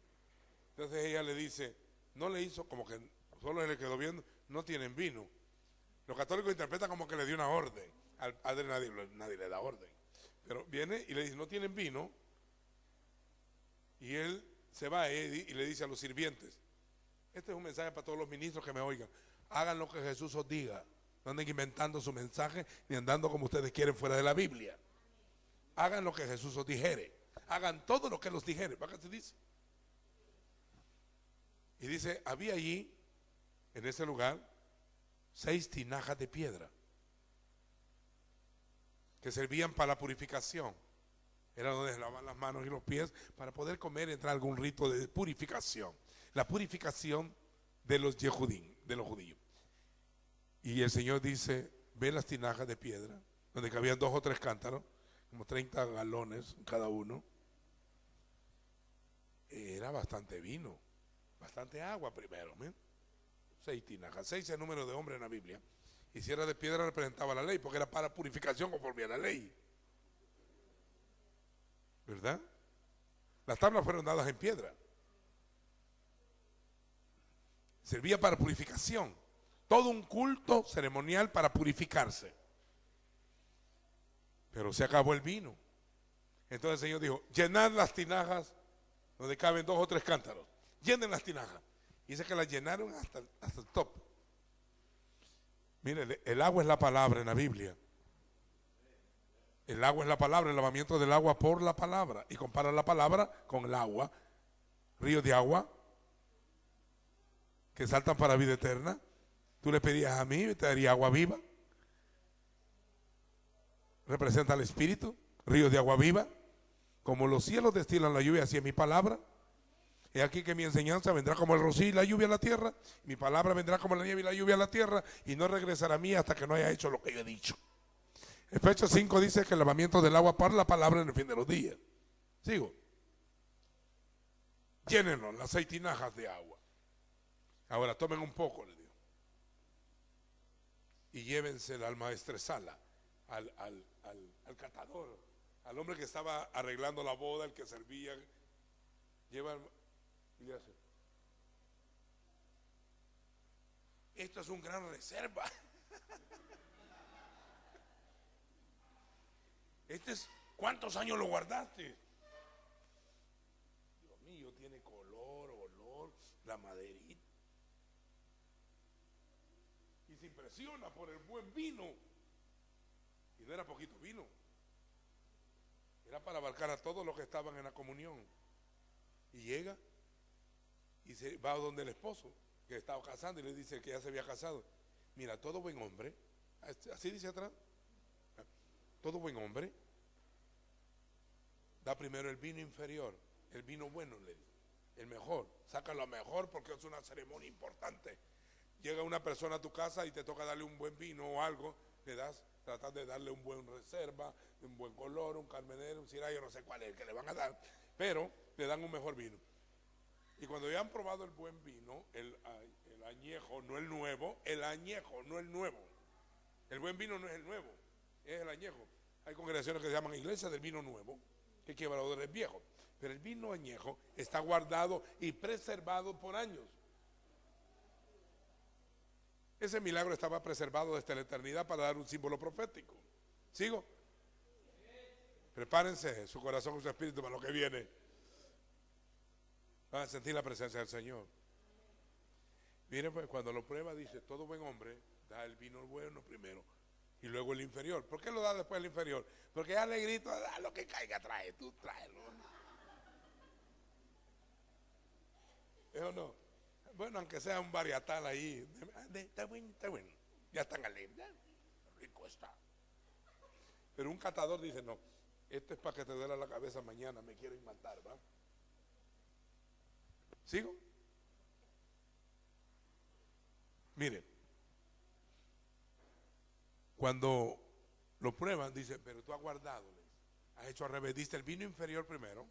Entonces ella le dice, no le hizo, como que solo le quedó viendo, no tienen vino. Los católicos interpretan como que le dio una orden. Al padre nadie le da orden. Pero viene y le dice, no tienen vino. Y él se va y le dice a los sirvientes, este es un mensaje para todos los ministros que me oigan, hagan lo que Jesús os diga, no anden inventando su mensaje ni andando como ustedes quieren fuera de la Biblia. Hagan lo que Jesús os dijere, hagan todo lo que Él os dijere. ¿Para qué se dice? Y dice, había allí, en ese lugar, 6 tinajas de piedra que servían para la purificación. Era donde se lavaban las manos y los pies para poder comer, entrar a algún rito de purificación. La purificación de los Yehudín, de los judíos. Y el Señor dice, ve las tinajas de piedra, donde cabían 2 o 3 cántaros, como 30 galones cada uno. Era bastante vino, bastante agua primero. 6 tinajas, 6 es el número de hombres en la Biblia. Y si era de piedra representaba la ley, porque era para purificación conforme a la ley. ¿Verdad? Las tablas fueron dadas en piedra. Servía para purificación. Todo un culto ceremonial para purificarse. Pero se acabó el vino. Entonces el Señor dijo, llenad las tinajas donde caben 2 o 3 cántaros. Llenen las tinajas. Y dice que las llenaron hasta el top. Miren, el agua es la palabra en la Biblia. El agua es la palabra, el lavamiento del agua por la palabra. Y compara la palabra con el agua. Ríos de agua que saltan para vida eterna. Tú le pedías a mí, te daría agua viva. Representa al Espíritu, ríos de agua viva. Como los cielos destilan la lluvia, así es mi palabra. He aquí que mi enseñanza vendrá como el rocío y la lluvia a la tierra. Mi palabra vendrá como la nieve y la lluvia a la tierra. Y no regresará a mí hasta que no haya hecho lo que yo he dicho. Efesios 5 dice que el lavamiento del agua para la palabra en el fin de los días. Sigo. Llénenos las 6 tinajas de agua. Ahora tomen un poco, le digo. Y llévensela al maestresala, al catador, al hombre que estaba arreglando la boda, el que servía. Lleva y le hace. Esto es un gran reserva. ¿Cuántos años lo guardaste? Dios mío, tiene color, olor, la maderita. Y se impresiona por el buen vino. Y no era poquito vino. Era para abarcar a todos los que estaban en la comunión. Y llega y se va donde el esposo que estaba casando y le dice que ya se había casado. Mira, todo buen hombre, así dice atrás, todo buen hombre da primero el vino inferior, el vino bueno, le dice, el mejor, saca lo mejor porque es una ceremonia importante. Llega una persona a tu casa y te toca darle un buen vino o algo, le das, tratas de darle un buen reserva, un buen color, un carmenero, un cirayo, no sé cuál es el que le van a dar, pero le dan un mejor vino. Y cuando ya han probado el buen vino, el añejo, no el nuevo, el añejo, no el nuevo. El buen vino no es el nuevo, es el añejo. Hay congregaciones que se llaman iglesias del vino nuevo, que equivalente es viejo. Pero el vino añejo está guardado y preservado por años. Ese milagro estaba preservado desde la eternidad para dar un símbolo profético. ¿Sigo? Prepárense su corazón y su espíritu para lo que viene. Van a sentir la presencia del Señor. Miren, pues cuando lo prueba dice, todo buen hombre da el vino bueno primero y luego el inferior. ¿Por qué lo da después el inferior? Porque ya le grito, da lo que caiga, trae, tú tráelo. ¿Es o no? Bueno, aunque sea un varietal ahí, está bueno, está bueno. Ya están alegres, rico está. Pero un catador dice, no, esto es para que te duela la cabeza mañana, me quieren matar, ¿va? ¿Sigo? Miren, cuando lo prueban, dice, pero tú has guardado, has hecho al revés, diste el vino inferior primero,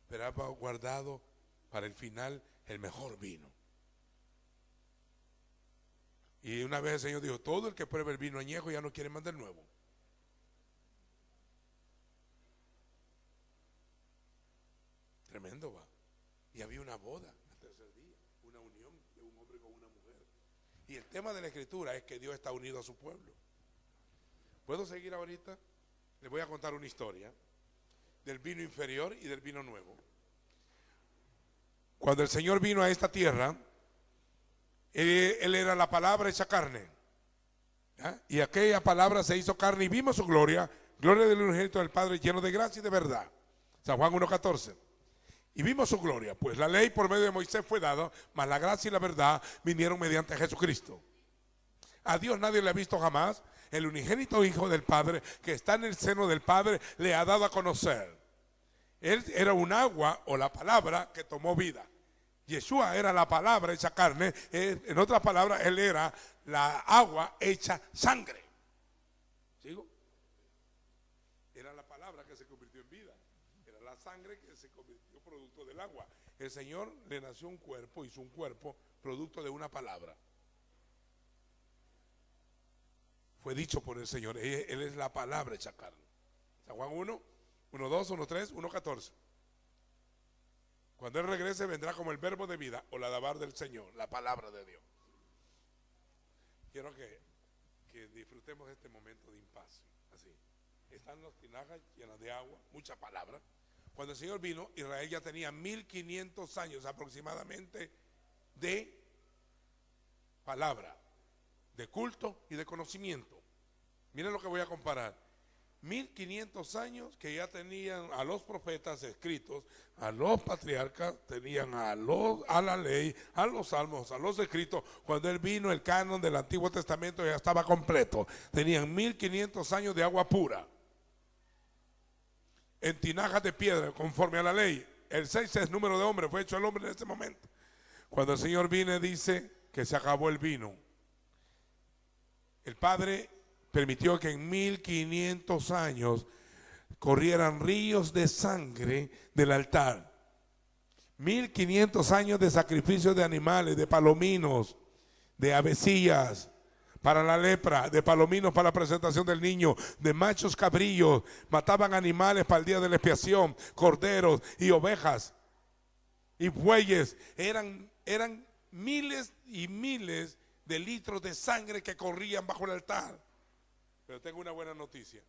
pero has guardado para el final el mejor vino. Y una vez el Señor dijo, todo el que pruebe el vino añejo ya no quiere más del nuevo. Tremendo, va. Y había una boda al tercer día, una unión de un hombre con una mujer. Y el tema de la escritura es que Dios está unido a su pueblo. ¿Puedo seguir ahorita? Les voy a contar una historia del vino inferior y del vino nuevo. Cuando el Señor vino a esta tierra, Él era la palabra hecha carne. ¿Ya? Y aquella palabra se hizo carne y vimos su gloria, gloria del unigénito del Padre, lleno de gracia y de verdad. San Juan 1:14. Y vimos su gloria, pues la ley por medio de Moisés fue dada, mas la gracia y la verdad vinieron mediante Jesucristo. A Dios nadie le ha visto jamás. El unigénito Hijo del Padre, que está en el seno del Padre, le ha dado a conocer. Él era un agua o la palabra que tomó vida. Yeshua era la palabra hecha carne. En otras palabras, Él era la agua hecha sangre. ¿Sigo? Era la palabra que se convirtió en vida. Era la sangre que se convirtió producto del agua. El Señor le nació un cuerpo, hizo un cuerpo producto de una palabra. Fue dicho por el Señor. Él es la palabra hecha carne. San Juan 1, 1:2, 1:3, 1:14. Cuando Él regrese vendrá como el verbo de vida o la dabar del Señor, la palabra de Dios. Quiero que disfrutemos este momento de impasse. Así. Están las tinajas llenas de agua, mucha palabra. Cuando el Señor vino, Israel ya tenía 1500 años aproximadamente de palabra, de culto y de conocimiento. Miren lo que voy a comparar. 1500 años que ya tenían a los profetas escritos, a los patriarcas, tenían a la ley, a los salmos, a los escritos. Cuando Él vino, el canon del Antiguo Testamento ya estaba completo. Tenían 1500 años de agua pura, en tinajas de piedra, conforme a la ley. El 6 es número de hombre, fue hecho el hombre en ese momento. Cuando el Señor vino, dice que se acabó el vino. El Padre permitió que en 1500 años corrieran ríos de sangre del altar. 1500 años de sacrificios de animales, de palominos, de avecillas para la lepra, de palominos para la presentación del niño, de machos cabrillos. Mataban animales para el día de la expiación, corderos y ovejas y bueyes. Eran miles y miles de litros de sangre que corrían bajo el altar. Pero tengo una buena noticia.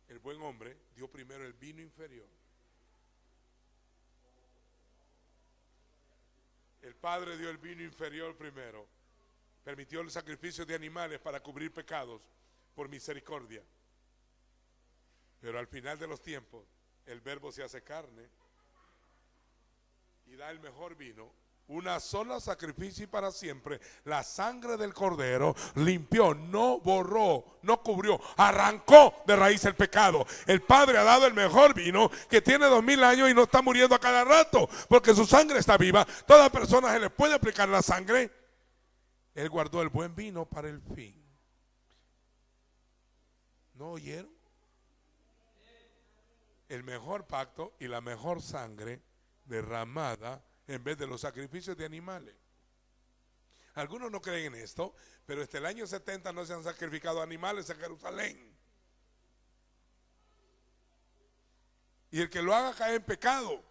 El buen hombre dio primero el vino inferior. El Padre dio el vino inferior primero. Permitió el sacrificio de animales para cubrir pecados por misericordia. Pero al final de los tiempos, el Verbo se hace carne y da el mejor vino. Una sola sacrificio y para siempre. La sangre del Cordero limpió, no borró, no cubrió, arrancó de raíz el pecado. El Padre ha dado el mejor vino que tiene 2000 años y no está muriendo a cada rato, porque su sangre está viva. Toda persona se le puede aplicar la sangre. Él guardó el buen vino para el fin. ¿No oyeron? El mejor pacto y la mejor sangre derramada en vez de los sacrificios de animales. Algunos no creen en esto, pero desde el año 70 no se han sacrificado animales en Jerusalén. Y el que lo haga cae en pecado.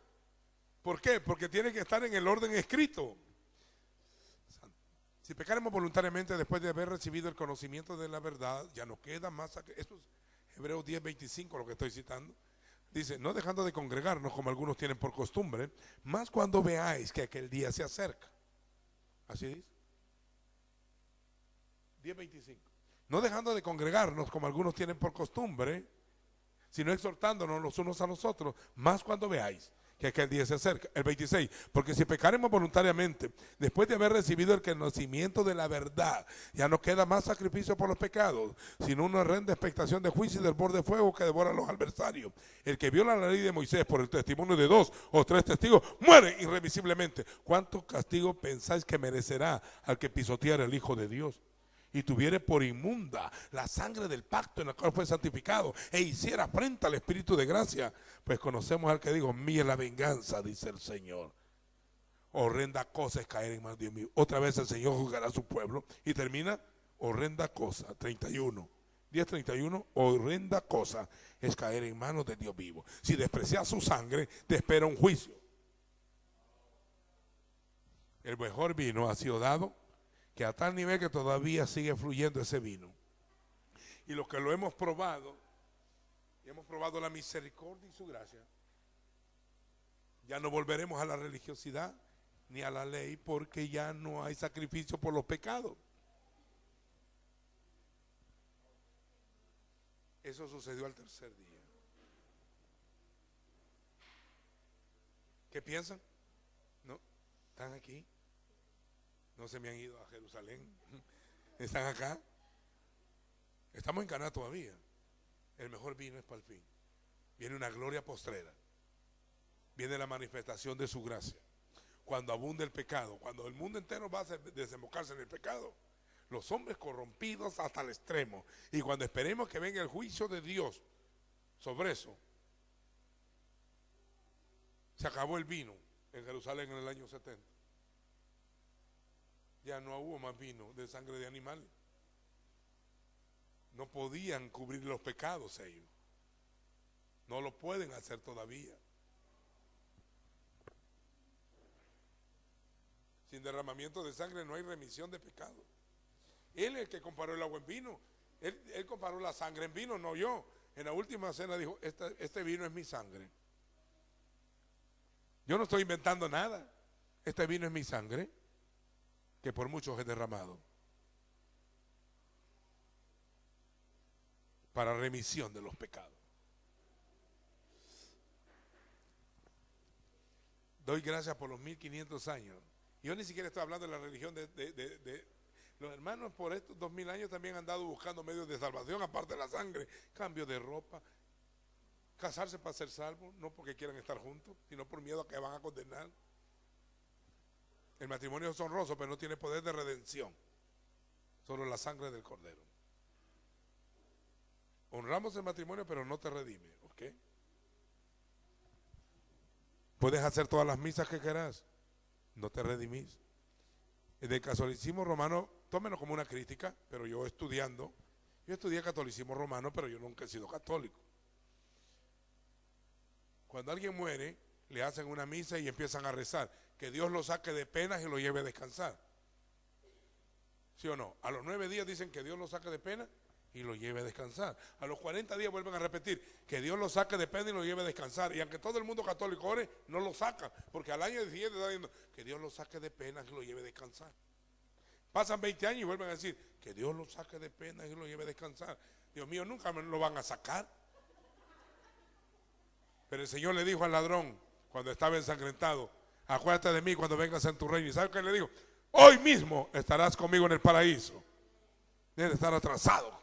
¿Por qué? Porque tiene que estar en el orden escrito. Si pecaremos voluntariamente después de haber recibido el conocimiento de la verdad, ya no queda más. Esto es Hebreos 10:25 lo que estoy citando. Dice, no dejando de congregarnos como algunos tienen por costumbre, más cuando veáis que aquel día se acerca. Así dice. 10:25. No dejando de congregarnos como algunos tienen por costumbre, sino exhortándonos los unos a los otros, más cuando veáis que aquel día se acerca. El 26, porque si pecaremos voluntariamente, después de haber recibido el conocimiento de la verdad, ya no queda más sacrificio por los pecados, sino una horrenda expectación de juicio y del borde de fuego que devora a los adversarios. El que viola la ley de Moisés por el testimonio de 2 o 3 testigos, muere irremisiblemente. ¿Cuánto castigo pensáis que merecerá al que pisoteara el Hijo de Dios? Y tuviere por inmunda la sangre del pacto en el cual fue santificado e hiciera afrenta al Espíritu de gracia, pues conocemos al que dijo, mía es la venganza, dice el Señor. Horrenda cosa es caer en manos de Dios mío. Otra vez el Señor juzgará a su pueblo. Y termina, horrenda cosa, 31. 10:31, horrenda cosa es caer en manos de Dios vivo. Si desprecias su sangre, te espera un juicio. El mejor vino ha sido dado, que a tal nivel que todavía sigue fluyendo ese vino. Y los que lo hemos probado, y hemos probado la misericordia y su gracia, ya no volveremos a la religiosidad ni a la ley, porque ya no hay sacrificio por los pecados. Eso sucedió al tercer día. ¿Qué piensan? ¿No? ¿Están aquí? No se me han ido a Jerusalén. ¿Están acá? Estamos en Caná todavía. El mejor vino es para el fin. Viene una gloria postrera. Viene la manifestación de su gracia. Cuando abunde el pecado, cuando el mundo entero va a desembocarse en el pecado, los hombres corrompidos hasta el extremo. Y cuando esperemos que venga el juicio de Dios sobre eso, se acabó el vino en Jerusalén en el año 70. Ya no hubo más vino de sangre de animales. No podían cubrir los pecados ellos. No lo pueden hacer todavía. Sin derramamiento de sangre no hay remisión de pecado. Él es el que comparó el agua en vino. Él comparó la sangre en vino, no yo. En la última cena dijo, este vino es mi sangre. Yo no estoy inventando nada. Este vino es mi sangre, que por muchos es derramado para remisión de los pecados. Doy gracias por los 1500 años. Yo ni siquiera estoy hablando de la religión de los hermanos. Por estos 2000 años también han andado buscando medios de salvación, aparte de la sangre, cambio de ropa, casarse para ser salvos, no porque quieran estar juntos, sino por miedo a que van a condenar. El matrimonio es honroso, pero no tiene poder de redención, solo la sangre del Cordero. Honramos el matrimonio, pero no te redime, ¿ok? Puedes hacer todas las misas que quieras, no te redimís. El del catolicismo romano, tómenlo como una crítica, pero yo estudié catolicismo romano, pero yo nunca he sido católico. Cuando alguien muere, le hacen una misa y empiezan a rezar, que Dios lo saque de penas y lo lleve a descansar. ¿Sí o no? A los 9 días dicen que Dios lo saque de penas y lo lleve a descansar. A los 40 días vuelven a repetir que Dios lo saque de pena y lo lleve a descansar. Y aunque todo el mundo católico ore, no lo saca, porque al año siguiente está diciendo que Dios lo saque de pena y lo lleve a descansar. Pasan 20 años y vuelven a decir que Dios lo saque de pena y lo lleve a descansar. Dios mío, nunca me lo van a sacar. Pero el Señor le dijo al ladrón cuando estaba ensangrentado, acuérdate de mí cuando vengas en tu reino. ¿Y sabes qué le dijo? Hoy mismo estarás conmigo en el paraíso. Debe estar atrasado.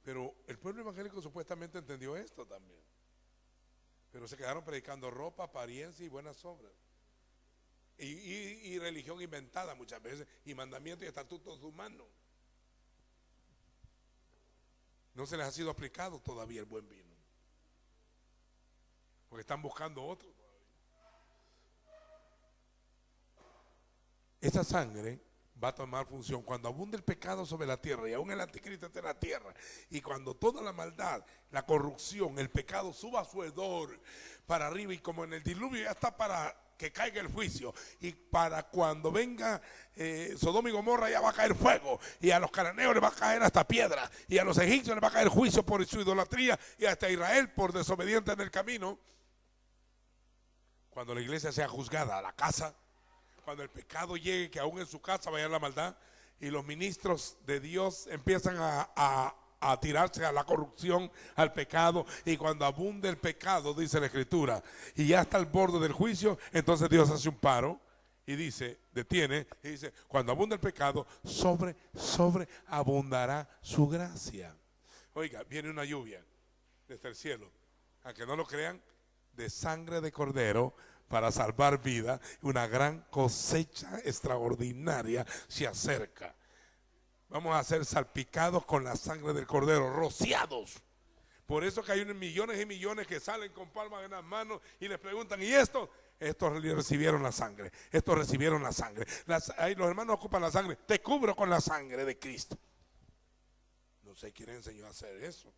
Pero el pueblo evangélico supuestamente entendió esto también. Pero se quedaron predicando ropa, apariencia y buenas obras. Y religión inventada muchas veces, y mandamientos y estatutos humanos. No se les ha sido aplicado todavía el buen vino, porque están buscando otro todavía. Esa sangre va a tomar función cuando abunde el pecado sobre la tierra, y aún el anticristo está en la tierra, y cuando toda la maldad, la corrupción, el pecado suba a su hedor para arriba, y como en el diluvio ya está para que caiga el juicio, y para cuando venga Sodoma y Gomorra ya va a caer fuego, y a los cananeos les va a caer hasta piedra, y a los egipcios les va a caer juicio por su idolatría, y hasta a Israel por desobediente en el camino. Cuando la iglesia sea juzgada a la casa, cuando el pecado llegue, que aún en su casa vaya la maldad, y los ministros de Dios empiezan a tirarse a la corrupción, al pecado, y cuando abunde el pecado, dice la Escritura, y ya está al borde del juicio, entonces Dios hace un paro y dice, detiene, y dice, cuando abunde el pecado, sobre abundará su gracia. Oiga, viene una lluvia desde el cielo, aunque no lo crean, de sangre de cordero para salvar vida. Una gran cosecha extraordinaria se acerca. Vamos a ser salpicados con la sangre del cordero, rociados Por eso que hay millones y millones que salen con palmas en las manos y les preguntan, ¿y esto? Estos recibieron la sangre, estos recibieron la sangre. Ahí los hermanos ocupan la sangre. Te cubro con la sangre de Cristo. No sé quién enseñó a hacer eso.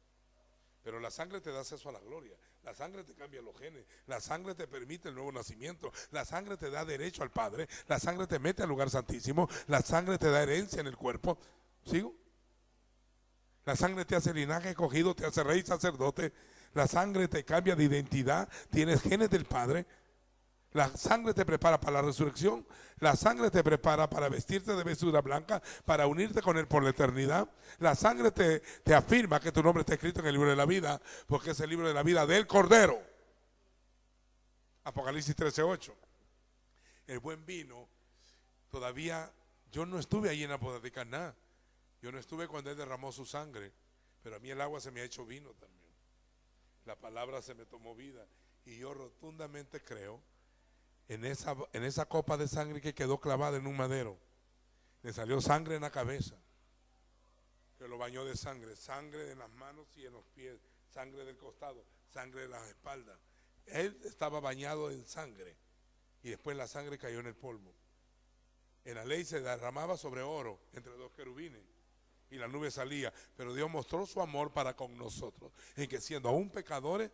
Pero la sangre te da acceso a la gloria. La sangre te cambia los genes. La sangre te permite el nuevo nacimiento. La sangre te da derecho al Padre. La sangre te mete al lugar santísimo. La sangre te da herencia en el cuerpo. ¿Sigo? La sangre te hace linaje escogido, te hace rey sacerdote. La sangre te cambia de identidad. Tienes genes del Padre. La sangre te prepara para la resurrección. La sangre te prepara para vestirte de vestidura blanca, para unirte con Él por la eternidad. La sangre te afirma que tu nombre está escrito en el libro de la vida, porque es el libro de la vida del Cordero. Apocalipsis 13:8. El buen vino, todavía yo no estuve ahí en la boda de Caná. Yo no estuve cuando Él derramó su sangre, pero a mí el agua se me ha hecho vino también. La palabra se me tomó vida y yo rotundamente creo en esa copa de sangre que quedó clavada en un madero. Le salió sangre en la cabeza, que lo bañó de sangre, sangre en las manos y en los pies, sangre del costado, sangre de las espaldas. Él estaba bañado en sangre y después la sangre cayó en el polvo. En la ley se derramaba sobre oro entre dos querubines y la nube salía, pero Dios mostró su amor para con nosotros, en que siendo aún pecadores,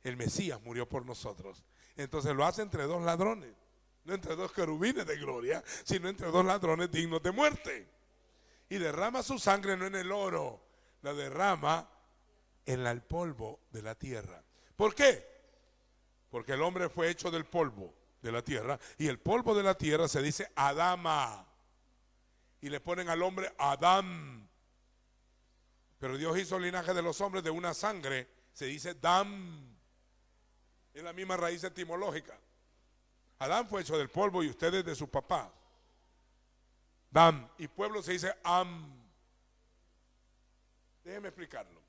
el Mesías murió por nosotros. Entonces lo hace entre dos ladrones, no entre dos querubines de gloria, sino entre dos ladrones dignos de muerte. Y derrama su sangre no en el oro, la derrama en el polvo de la tierra. ¿Por qué? Porque el hombre fue hecho del polvo de la tierra, y el polvo de la tierra se dice Adama, y le ponen al hombre Adán. Pero Dios hizo el linaje de los hombres de una sangre, se dice Dam. Es la misma raíz etimológica. Adán fue hecho del polvo y ustedes de su papá. Dam. Y pueblo se dice Am. Déjenme explicarlo.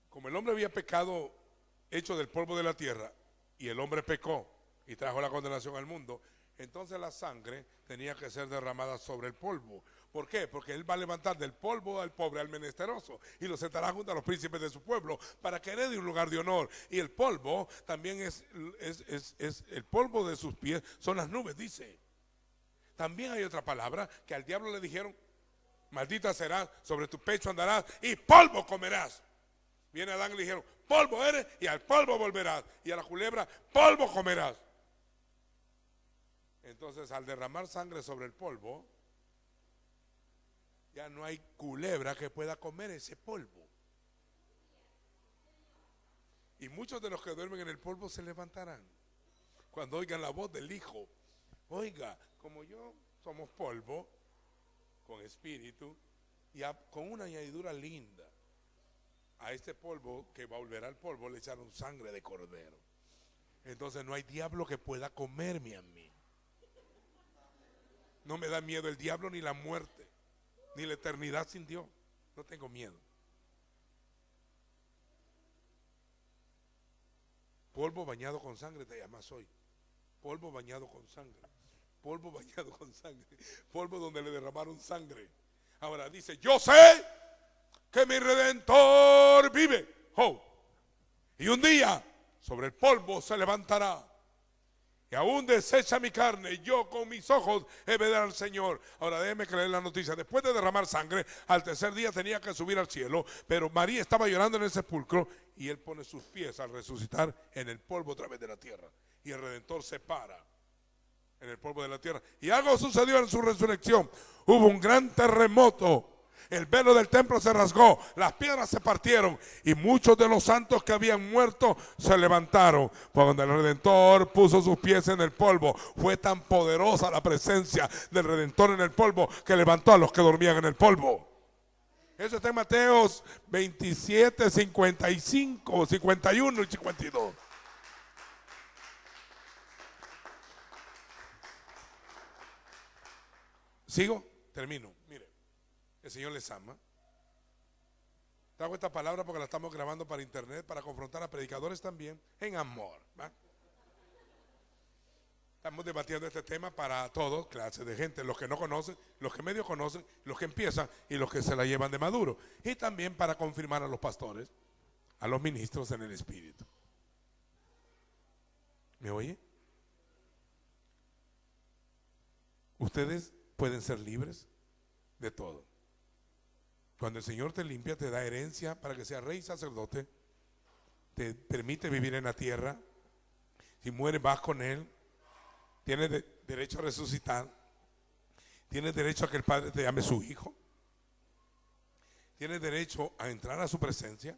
Como el hombre había pecado hecho del polvo de la tierra y el hombre pecó y trajo la condenación al mundo, entonces la sangre tenía que ser derramada sobre el polvo. ¿Por qué? Porque Él va a levantar del polvo al pobre, al menesteroso, y lo sentará junto a los príncipes de su pueblo para que herede un lugar de honor. Y el polvo también es el polvo de sus pies, son las nubes, dice. También hay otra palabra que al diablo le dijeron: maldita serás, sobre tu pecho andarás y polvo comerás. Viene Adán y le dijeron: polvo eres y al polvo volverás. Y a la culebra: polvo comerás. Entonces, al derramar sangre sobre el polvo, ya no hay culebra que pueda comer ese polvo. Y muchos de los que duermen en el polvo se levantarán cuando oigan la voz del Hijo. Oiga, como yo somos polvo, con espíritu, y con una añadidura linda. A este polvo que volverá al polvo le echaron sangre de cordero. Entonces no hay diablo que pueda comerme a mí. No me da miedo el diablo ni la muerte, ni la eternidad sin Dios. No tengo miedo. Polvo bañado con sangre te llamas hoy. Polvo bañado con sangre. Polvo bañado con sangre. Polvo donde le derramaron sangre. Ahora dice: yo sé que mi Redentor vive. Oh. Y un día sobre el polvo se levantará. Y aún desecha mi carne, yo con mis ojos he de ver al Señor. Ahora déjeme creer la noticia. Después de derramar sangre, al tercer día tenía que subir al cielo, pero María estaba llorando en el sepulcro y Él pone sus pies al resucitar en el polvo otra vez de la tierra. Y el Redentor se para en el polvo de la tierra. Y algo sucedió en su resurrección. Hubo un gran terremoto. El velo del templo se rasgó, las piedras se partieron y muchos de los santos que habían muerto se levantaron. Cuando el Redentor puso sus pies en el polvo, fue tan poderosa la presencia del Redentor en el polvo que levantó a los que dormían en el polvo. Eso está en Mateos 27, 55, 51 y 52. ¿Sigo? Termino. Mire. El Señor les ama. Trago esta palabra porque la estamos grabando para internet, para confrontar a predicadores también en amor, ¿va? Estamos debatiendo este tema para todos, clases de gente, los que no conocen, los que medio conocen, los que empiezan y los que se la llevan de maduro. Y también para confirmar a los pastores, a los ministros en el Espíritu. ¿Me oye? Ustedes pueden ser libres de todo. Cuando el Señor te limpia, te da herencia para que seas rey y sacerdote, te permite vivir en la tierra. Si mueres, vas con Él. Tienes derecho a resucitar. Tienes derecho a que el Padre te llame su hijo. Tienes derecho a entrar a su presencia.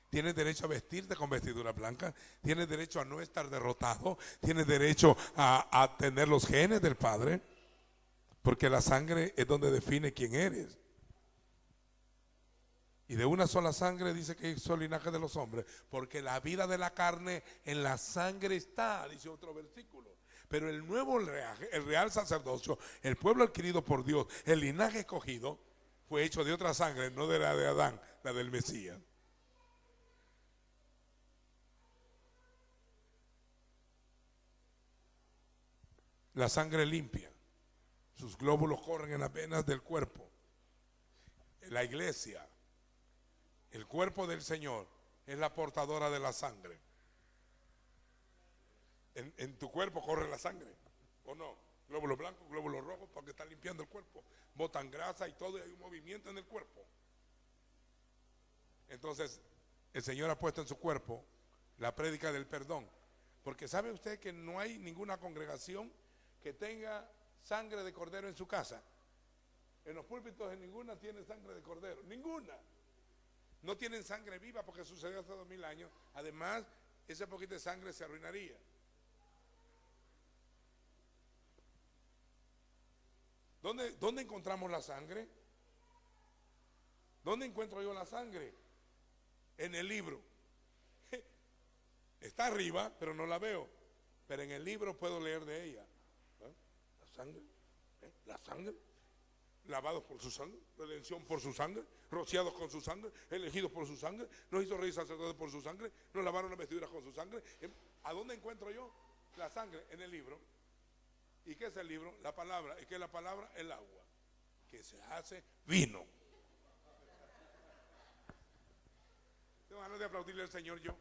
Tienes derecho a vestirte con vestidura blanca. Tienes derecho a no estar derrotado. Tienes derecho a tener los genes del Padre. Porque la sangre es donde define quién eres. Y de una sola sangre dice que es el linaje de los hombres. Porque la vida de la carne en la sangre está, dice otro versículo. Pero el nuevo linaje, el real sacerdocio, el pueblo adquirido por Dios, el linaje escogido, fue hecho de otra sangre, no de la de Adán, la del Mesías. La sangre limpia. Sus glóbulos corren en las venas del cuerpo. La iglesia, el cuerpo del Señor, es la portadora de la sangre. En tu cuerpo corre la sangre, ¿o no? Glóbulos blancos, glóbulos rojos, porque están limpiando el cuerpo. Botan grasa y todo, y hay un movimiento en el cuerpo. Entonces, el Señor ha puesto en su cuerpo la prédica del perdón. Porque ¿sabe usted que no hay ninguna congregación que tenga sangre de cordero en su casa? En los púlpitos de ninguna tiene sangre de cordero, ninguna. No tienen sangre viva porque sucedió hace 2000 años. Además, ese poquito de sangre se arruinaría. ¿Dónde encontramos la sangre? ¿Dónde encuentro yo la sangre? En el libro. Está arriba, pero no la veo. Pero en el libro puedo leer de ella. La sangre, la sangre, lavados por su sangre, redención por su sangre, rociados con su sangre, elegidos por su sangre, nos hizo reyes sacerdotes por su sangre, nos lavaron las vestiduras con su sangre. ¿A dónde encuentro yo la sangre? En el libro. ¿Y qué es el libro? La palabra. ¿Y qué es la palabra? El agua, que se hace vino. Tengo ganas de aplaudirle al Señor yo.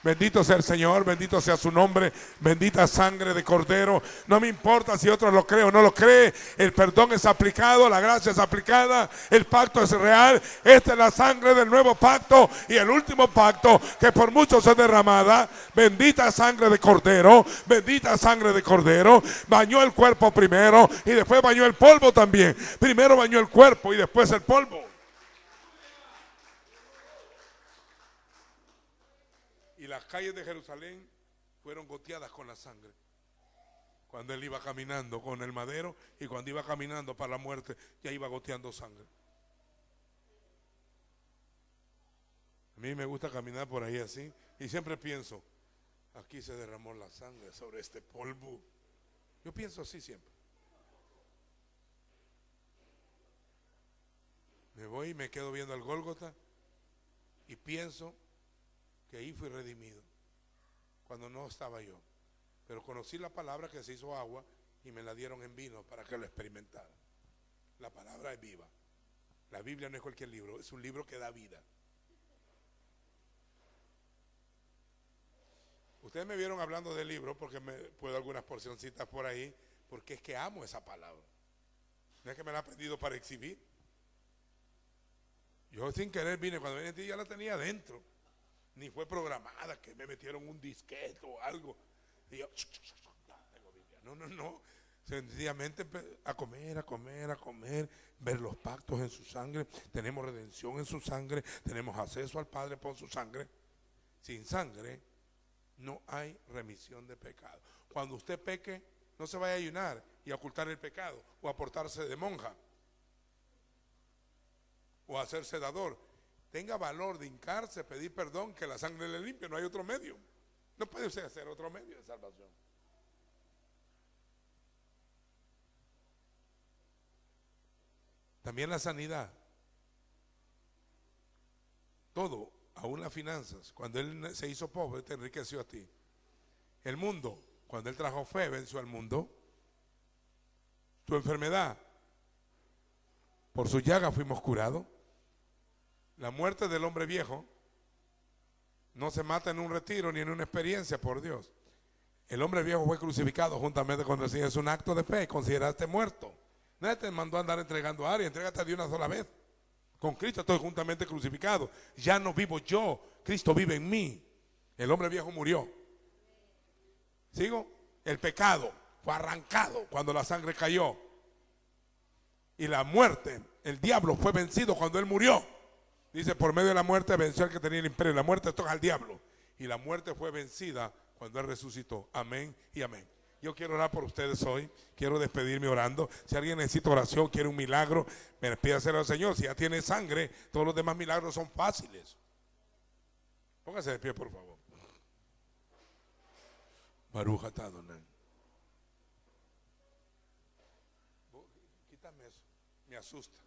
Bendito sea el Señor, bendito sea su nombre, bendita sangre de cordero. No me importa si otros lo creen o no lo creen, el perdón es aplicado, la gracia es aplicada, el pacto es real. Esta es la sangre del nuevo pacto y el último pacto que por muchos es derramada. Bendita sangre de cordero, bendita sangre de cordero. Bañó el cuerpo primero y después bañó el polvo también. Primero bañó el cuerpo y después el polvo. Y las calles de Jerusalén fueron goteadas con la sangre. Cuando él iba caminando con el madero y cuando iba caminando para la muerte, ya iba goteando sangre. A mí me gusta caminar por ahí así y siempre pienso, aquí se derramó la sangre sobre este polvo. Yo pienso así siempre. Me voy y me quedo viendo al Gólgota y pienso que ahí fui redimido, cuando no estaba yo. Pero conocí la palabra que se hizo agua y me la dieron en vino para que lo experimentara. La palabra es viva. La Biblia no es cualquier libro, es un libro que da vida. Ustedes me vieron hablando del libro porque me puedo algunas porcioncitas por ahí, porque es que amo esa palabra. No es que me la he aprendido para exhibir. Yo sin querer vine, cuando vine a ti ya la tenía adentro. Ni fue programada, que me metieron un disquete o algo. Y yo, tengo Biblia. No. Sencillamente a comer, ver los pactos en su sangre. Tenemos redención en su sangre, tenemos acceso al Padre por su sangre. Sin sangre no hay remisión de pecado. Cuando usted peque, no se vaya a ayunar y a ocultar el pecado, o a portarse de monja, o a hacerse dador. Tenga valor de hincarse, pedir perdón, que la sangre le limpie, no hay otro medio. No puede usted hacer otro medio de salvación. También la sanidad. Todo, aún las finanzas. Cuando él se hizo pobre, te enriqueció a ti. El mundo, cuando Él trajo fe, venció al mundo. Tu enfermedad, por su llaga fuimos curados. La muerte del hombre viejo no se mata en un retiro ni en una experiencia, por Dios. El hombre viejo fue crucificado juntamente con el Señor. Es un acto de fe, consideraste muerto. Nadie te mandó a andar entregando a alguien, entrégate de una sola vez. Con Cristo estoy juntamente crucificado. Ya no vivo yo, Cristo vive en mí. El hombre viejo murió. ¿Sigo? El pecado fue arrancado cuando la sangre cayó. Y la muerte, el diablo fue vencido cuando él murió. Dice, por medio de la muerte venció al que tenía el imperio. La muerte toca al diablo. Y la muerte fue vencida cuando él resucitó. Amén y amén. Yo quiero orar por ustedes hoy. Quiero despedirme orando. Si alguien necesita oración, quiere un milagro, me pide hacerlo al Señor. Si ya tiene sangre, todos los demás milagros son fáciles. Póngase de pie, por favor. Baruch atah Adonai. Quítame eso. Me asusta.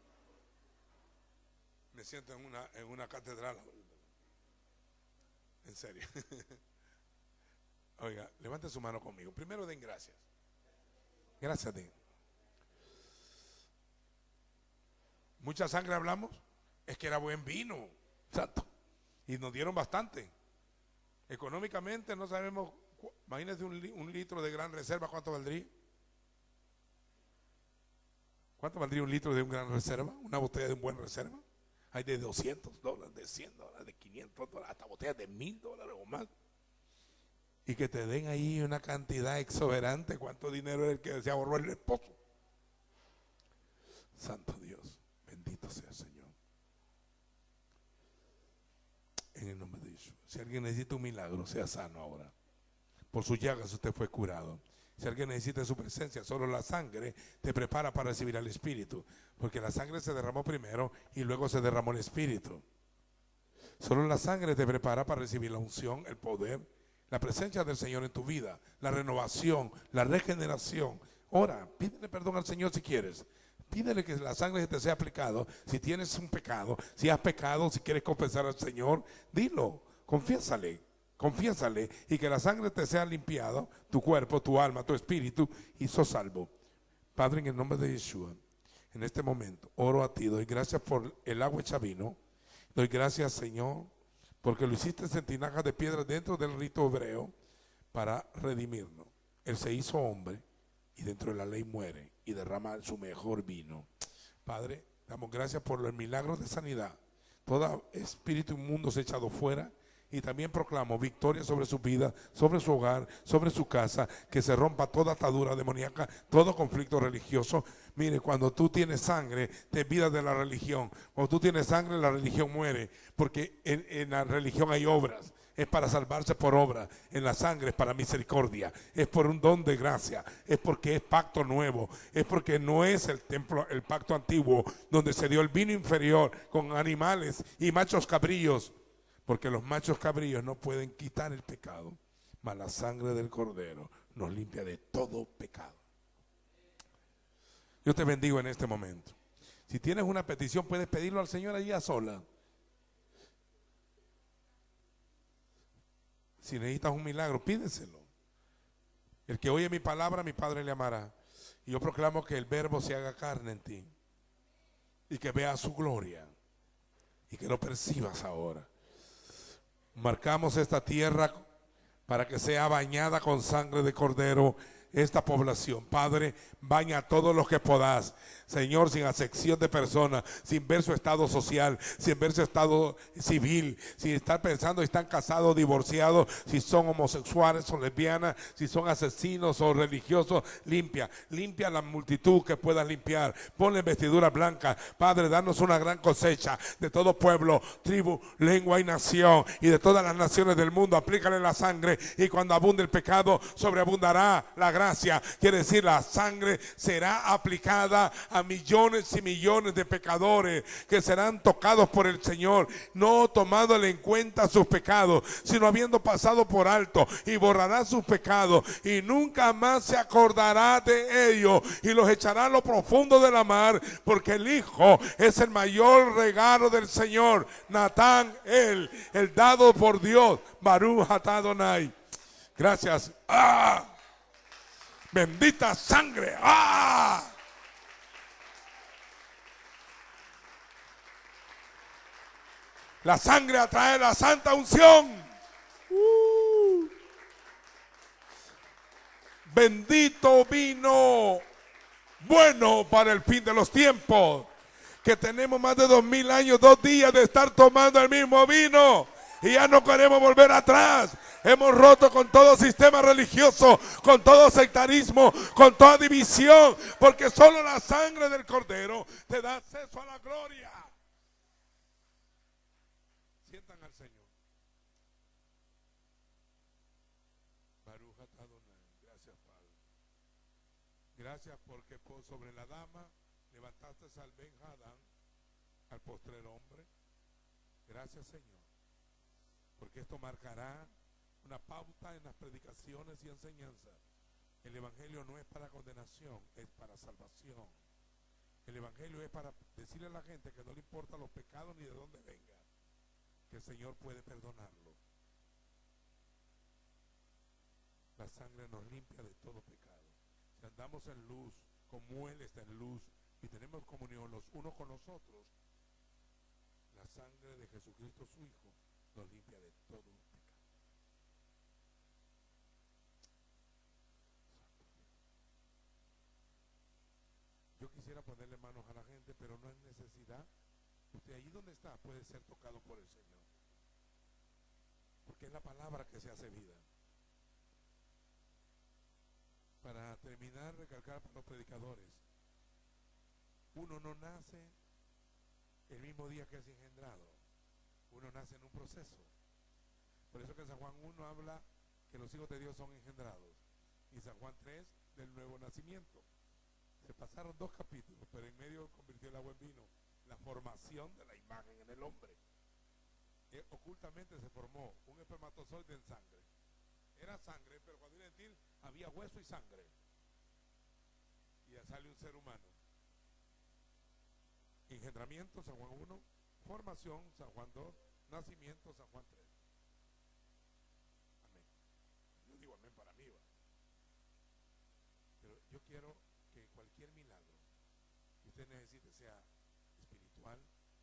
Me siento en una catedral. En serio. Oiga, levante su mano conmigo. Primero den gracias. Gracias, den. Mucha sangre hablamos. Es que era buen vino. Exacto. Y nos dieron bastante. Económicamente no sabemos. Imagínense un litro de gran reserva. ¿Cuánto valdría? ¿Cuánto valdría un litro de un gran reserva? Una botella de un buen reserva. Hay de $200, de $100, de $500, hasta botellas de $1000 o más. Y que te den ahí una cantidad exuberante. ¿Cuánto dinero es el que se ahorró el esposo? Santo Dios, bendito sea el Señor. En el nombre de Jesús. Si alguien necesita un milagro, sea sano ahora. Por sus llagas usted fue curado. Si alguien necesita su presencia, solo la sangre te prepara para recibir al Espíritu. Porque la sangre se derramó primero y luego se derramó el Espíritu. Solo la sangre te prepara para recibir la unción, el poder, la presencia del Señor en tu vida, la renovación, la regeneración. Ora, pídele perdón al Señor si quieres. Pídele que la sangre te sea aplicado. Si tienes un pecado, si has pecado, si quieres confesar al Señor, dilo, confiésale y que la sangre te sea limpiado, tu cuerpo, tu alma, tu espíritu, y sos salvo. Padre, en el nombre de Yeshua, en este momento oro a ti, doy gracias por el agua hecha vino, doy gracias, Señor, porque lo hiciste en tinajas de piedra dentro del rito hebreo para redimirnos. Él se hizo hombre y dentro de la ley muere y derrama su mejor vino. Padre, damos gracias por los milagros de sanidad. Todo espíritu inmundo se ha echado fuera. Y también proclamo victoria sobre su vida, sobre su hogar, sobre su casa, que se rompa toda atadura demoníaca, todo conflicto religioso. Mire, cuando tú tienes sangre, te olvidas de la religión. Cuando tú tienes sangre, la religión muere, porque en la religión hay obras. Es para salvarse por obra. En la sangre es para misericordia. Es por un don de gracia. Es porque es pacto nuevo. Es porque no es el templo, el pacto antiguo, donde se dio el vino inferior con animales y machos cabríos. Porque los machos cabríos no pueden quitar el pecado, mas la sangre del Cordero nos limpia de todo pecado. Yo te bendigo en este momento. Si tienes una petición, puedes pedirlo al Señor allí a sola. Si necesitas un milagro, pídeselo. El que oye mi palabra, mi Padre le amará. Y yo proclamo que el Verbo se haga carne en ti y que vea su gloria y que lo percibas ahora. Marcamos esta tierra para que sea bañada con sangre de cordero esta población. Padre, baña a todos los que podás, Señor, sin acepción de personas, sin ver su estado social, sin ver su estado civil, sin estar pensando si están casados o divorciados, si son homosexuales o lesbianas, si son asesinos o religiosos. Limpia la multitud que puedas limpiar. Ponle vestiduras blancas. Padre, danos una gran cosecha de todo pueblo, tribu, lengua y nación, y de todas las naciones del mundo. Aplícale la sangre, y cuando abunde el pecado, sobreabundará la gracia. Quiere decir, la sangre será aplicada a millones y millones de pecadores que serán tocados por el Señor, no tomándole en cuenta sus pecados, sino habiendo pasado por alto, y borrará sus pecados y nunca más se acordará de ellos, y los echará a lo profundo de la mar, porque el Hijo es el mayor regalo del Señor. Natán, el dado por Dios. Baruch atah Adonai. Gracias. ¡Ah! Bendita sangre. ¡Ah! La sangre atrae la santa unción. Bendito vino bueno para el fin de los tiempos. Que tenemos más de 2000 años, 2 días de estar tomando el mismo vino. Y ya no queremos volver atrás. Hemos roto con todo sistema religioso, con todo sectarismo, con toda división. Porque solo la sangre del Cordero te da acceso a la gloria. Sientan al Señor. Baruch atah Adonai. Gracias, Padre. Gracias porque sobre la dama levantaste al Ben Hadán, al postrer hombre. Gracias, Señor. Porque esto marcará una pauta en las predicaciones y enseñanzas. El Evangelio no es para condenación, es para salvación. El Evangelio es para decirle a la gente que no le importa los pecados ni de dónde venga, que el Señor puede perdonarlo. La sangre nos limpia de todo pecado. Si andamos en luz, como Él está en luz, y tenemos comunión los unos con los otros, la sangre de Jesucristo su Hijo nos limpia de todo pecado. Yo quisiera ponerle manos a la gente, pero no es necesidad. Usted allí donde está puede ser tocado por el Señor, porque es la palabra que se hace vida. Para terminar, recalcar para los predicadores, uno no nace el mismo día que es engendrado, uno nace en un proceso. Por eso que en San Juan 1 habla que los hijos de Dios son engendrados, y San Juan 3 del nuevo nacimiento. Se pasaron 2 capítulos, pero en medio convirtió el agua en vino, la formación de la imagen en el hombre. Ocultamente se formó un espermatozoide en sangre. Era sangre, pero cuando iba a decir había hueso y sangre. Y ya sale un ser humano. Engendramiento, San Juan 1, formación, San Juan 2, nacimiento, San Juan 3. Amén. Yo digo amén para mí, va. Pero yo quiero que cualquier milagro que usted necesite, sea espiritual,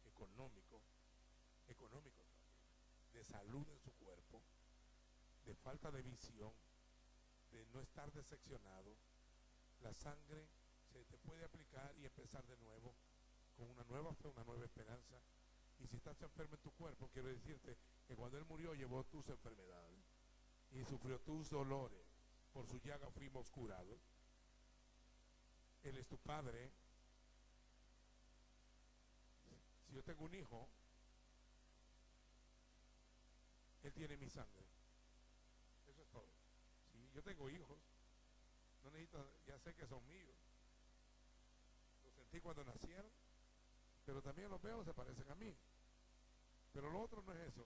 económico también, de salud en su cuerpo, de falta de visión, de no estar decepcionado, la sangre se te puede aplicar y empezar de nuevo con una nueva fe, una nueva esperanza. Y si estás enfermo en tu cuerpo, quiero decirte que cuando Él murió llevó tus enfermedades y sufrió tus dolores, por su llaga fuimos curados. Él es tu Padre. Si yo tengo un hijo, Él tiene mi sangre. Eso es todo. Si yo tengo hijos, no necesito, ya sé que son míos. Los sentí cuando nacieron, pero también los veo, se parecen a mí. Pero lo otro no es eso.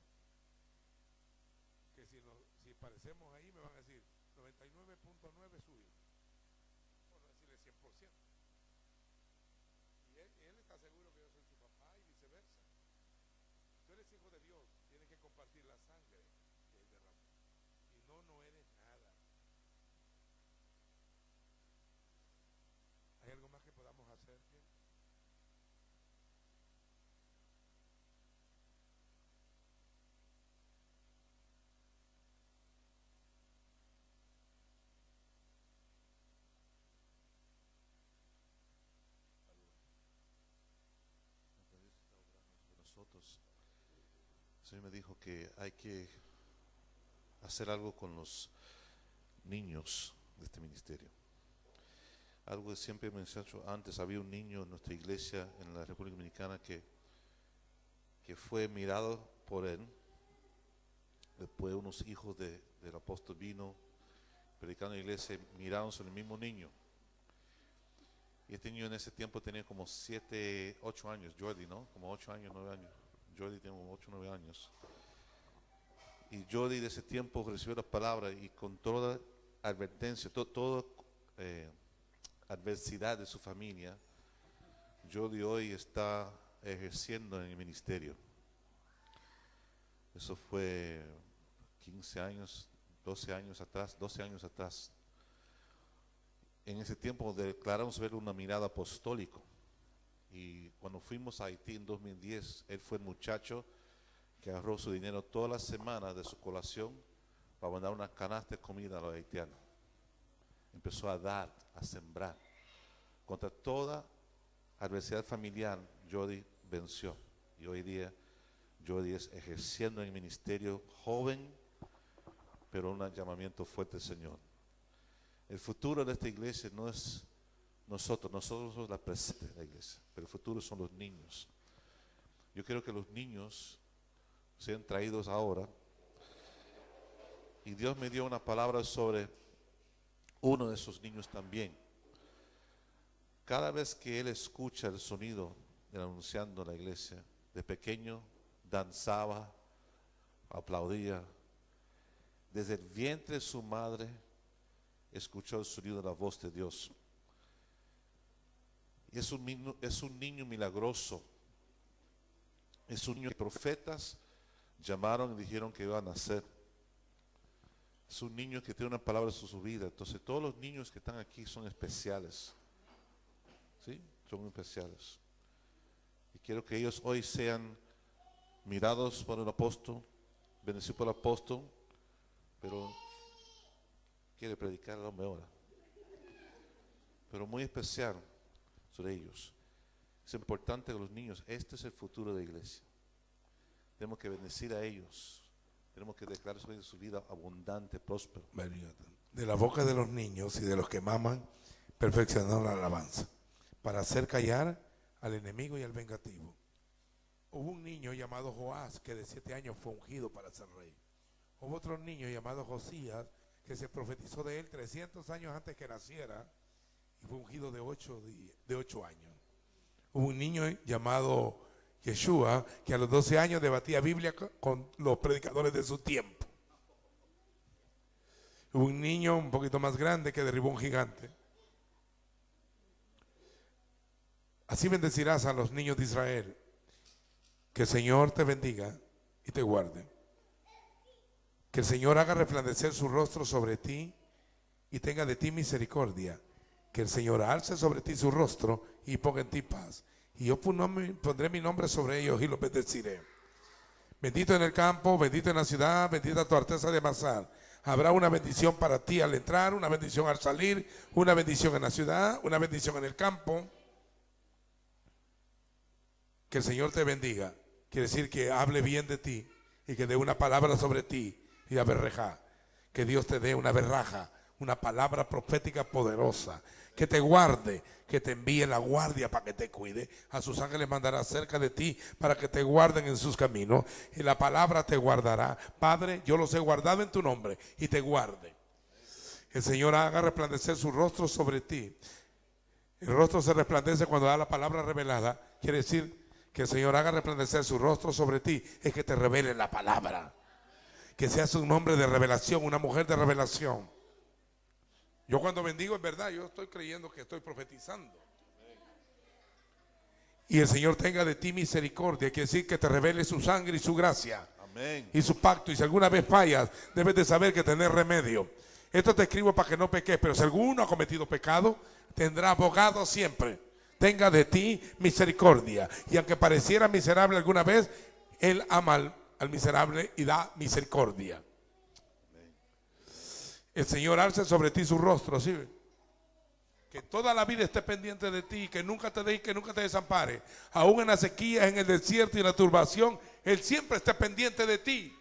Que si parecemos ahí, me van a decir 99.9 es suyo. Por no decirle 100%. Y él está seguro que yo soy su papá y viceversa. Tú eres hijo de Dios, tienes que compartir la sangre que Él derramó. Si no, no eres nada. ¿Hay algo más que podamos hacer? Nosotros, el Señor me dijo que hay que hacer algo con los niños de este ministerio. Algo que siempre me he dicho antes. Había un niño en nuestra iglesia en la República Dominicana que fue mirado por él. Después unos hijos del apóstol vino predicando en la iglesia, miraron sobre el mismo niño. Y este niño en ese tiempo tenía como 7, 8 años, Jordi, ¿no? Como 8 años, 9 años. Jordi tiene como 8, 9 años. Y Jordi de ese tiempo recibió la palabra y con toda advertencia, toda adversidad de su familia, Jordi hoy está ejerciendo en el ministerio. Eso fue 15 años, 12 años atrás. En ese tiempo declaramos ver una mirada apostólica. Y cuando fuimos a Haití en 2010, él fue el muchacho que agarró su dinero toda la semana de su colación para mandar una canasta de comida a los haitianos. Empezó a dar, a sembrar. Contra toda adversidad familiar, Jody venció. Y hoy día, Jody es ejerciendo en el ministerio joven, pero un llamamiento fuerte del Señor. El futuro de esta iglesia no es nosotros somos la presente de la iglesia, pero el futuro son los niños. Yo quiero que los niños sean traídos ahora. Y Dios me dio una palabra sobre uno de esos niños también. Cada vez que él escucha el sonido del anunciando en la iglesia, de pequeño danzaba, aplaudía. Desde el vientre de su madre escuchó el sonido de la voz de Dios. Y es un niño milagroso. Es un niño que profetas llamaron y dijeron que iba a nacer. Es un niño que tiene una palabra sobre su vida. Entonces todos los niños que están aquí son especiales. ¿Sí? Son especiales. Y quiero que ellos hoy sean mirados por el apóstol, bendecidos por el apóstol, pero quiere predicar al hombre ahora. Pero muy especial sobre ellos. Es importante que los niños, este es el futuro de la iglesia. Tenemos que bendecir a ellos. Tenemos que declarar sobre su vida abundante, próspero. De la boca de los niños y de los que maman, perfeccionar la alabanza, para hacer callar al enemigo y al vengativo. Hubo un niño llamado Joás que de 7 años fue ungido para ser rey. Hubo otro niño llamado Josías que se profetizó de él 300 años antes que naciera y fue ungido de 8 años. Hubo un niño llamado Yeshua que a los 12 años debatía Biblia con los predicadores de su tiempo. Hubo un niño un poquito más grande que derribó un gigante. Así bendecirás a los niños de Israel. Que el Señor te bendiga y te guarde. Que el Señor haga resplandecer su rostro sobre ti y tenga de ti misericordia. Que el Señor alce sobre ti su rostro y ponga en ti paz. Y yo pondré mi nombre sobre ellos y los bendeciré. Bendito en el campo, bendito en la ciudad, bendita tu arteza de amasar. Habrá una bendición para ti al entrar, una bendición al salir, una bendición en la ciudad, una bendición en el campo. Que el Señor te bendiga. Quiere decir que hable bien de ti y que dé una palabra sobre ti y aberrejá. Que Dios te dé una berraja, una palabra profética poderosa. Que te guarde, que te envíe la guardia para que te cuide. A sus ángeles mandará cerca de ti para que te guarden en sus caminos. Y la palabra te guardará. Padre, yo los he guardado en tu nombre y te guarde. El Señor haga resplandecer su rostro sobre ti. El rostro se resplandece cuando da la palabra revelada. Quiere decir que el Señor haga resplandecer su rostro sobre ti, es que te revele la palabra. Que seas un hombre de revelación, una mujer de revelación. Yo cuando bendigo es verdad, yo estoy creyendo que estoy profetizando. Y el Señor tenga de ti misericordia, quiere decir que te revele su sangre y su gracia. Amén. Y su pacto. Y si alguna vez fallas, debes de saber que tenés remedio. Esto te escribo para que no peques, pero si alguno ha cometido pecado, tendrá abogado siempre. Tenga de ti misericordia. Y aunque pareciera miserable alguna vez, Él ama al miserable y da misericordia. El Señor alce sobre ti su rostro, ¿sí? Que toda la vida esté pendiente de ti, que nunca te dé y que nunca te desampare. Aún en la sequía, en el desierto y en la turbación, Él siempre esté pendiente de ti.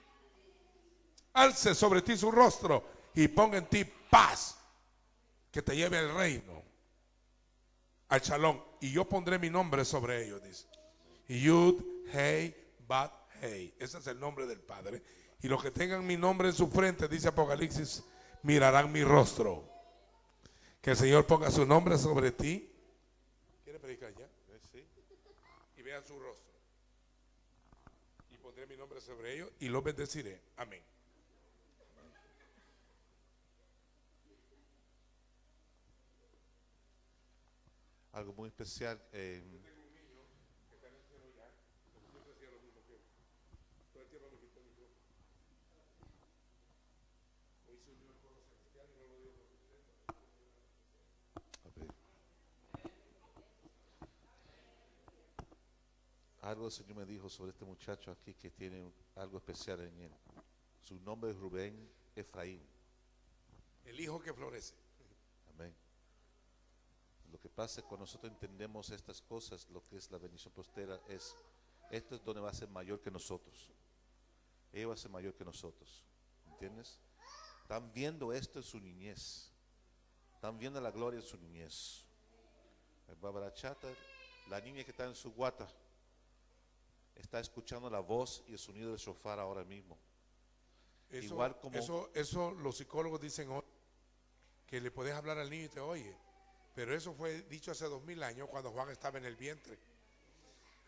Alce sobre ti su rostro y ponga en ti paz, que te lleve al reino, al shalom. Y yo pondré mi nombre sobre ellos, dice. Yud, Hei, Bat, Hei. Ese es el nombre del Padre. Y los que tengan mi nombre en su frente, dice Apocalipsis, mirarán mi rostro. Que el Señor ponga su nombre sobre ti. ¿Quiere predicar ya? Sí. Y vean su rostro. Y pondré mi nombre sobre ellos y los bendeciré. Amén. Algo muy especial. algo el Señor me dijo sobre este muchacho aquí que tiene algo especial en él. Su nombre es Rubén Efraín. El hijo que florece. Amén. Lo que pasa es que cuando nosotros entendemos estas cosas, lo que es la bendición postera es, esto es donde va a ser mayor que nosotros. Ella va a ser mayor que nosotros. ¿Entiendes? Están viendo esto en su niñez. Están viendo la gloria en su niñez. Bárbara Chata, la niña que está en su guata, está escuchando la voz y el sonido del shofar ahora mismo. Igual como eso los psicólogos dicen hoy, que le puedes hablar al niño y te oye. Pero eso fue dicho hace 2000 años cuando Juan estaba en el vientre.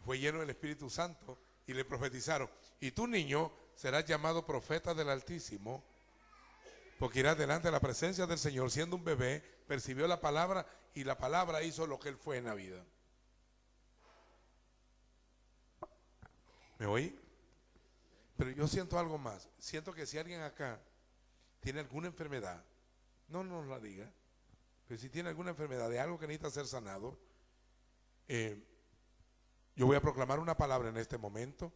Fue lleno del Espíritu Santo y le profetizaron: y tu niño serás llamado profeta del Altísimo, porque irás delante de la presencia del Señor siendo un bebé, percibió la palabra y la palabra hizo lo que él fue en la vida. ¿Me oí? Pero yo siento algo más. Siento que si alguien acá tiene alguna enfermedad, no nos la diga, pero si tiene alguna enfermedad de algo que necesita ser sanado, yo voy a proclamar una palabra en este momento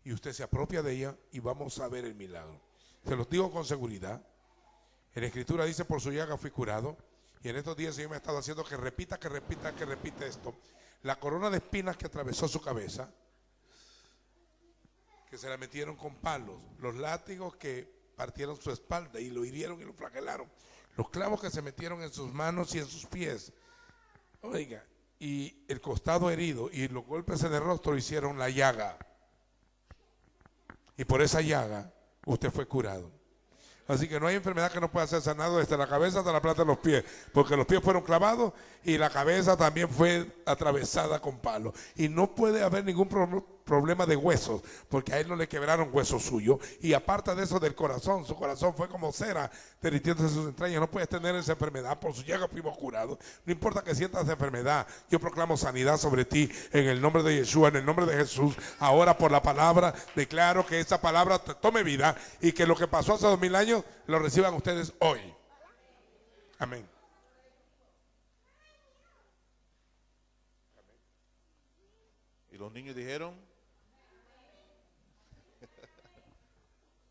y usted se apropia de ella y vamos a ver el milagro. Se los digo con seguridad. En la Escritura dice: por su llaga fui curado. Y en estos días el Señor me ha estado haciendo que repita esto. La corona de espinas que atravesó su cabeza, que se la metieron con palos, los látigos que partieron su espalda y lo hirieron y lo flagelaron, los clavos que se metieron en sus manos y en sus pies, oiga, y el costado herido y los golpes en el rostro hicieron la llaga, y por esa llaga usted fue curado. Así que no hay enfermedad que no pueda ser sanado desde la cabeza hasta la planta de los pies, porque los pies fueron clavados y la cabeza también fue atravesada con palos. Y no puede haber ningún problema de huesos, porque a él no le quebraron huesos suyos. Y aparte de eso, del corazón, su corazón fue como cera derritiéndose sus entrañas. No puedes tener esa enfermedad, por su llaga fuimos curados. No importa que sientas enfermedad, yo proclamo sanidad sobre ti en el nombre de Yeshua, en el nombre de Jesús. Ahora por la palabra declaro que esa palabra te tome vida y que lo que pasó hace 2000 años lo reciban ustedes hoy. Amén. Y los niños dijeron: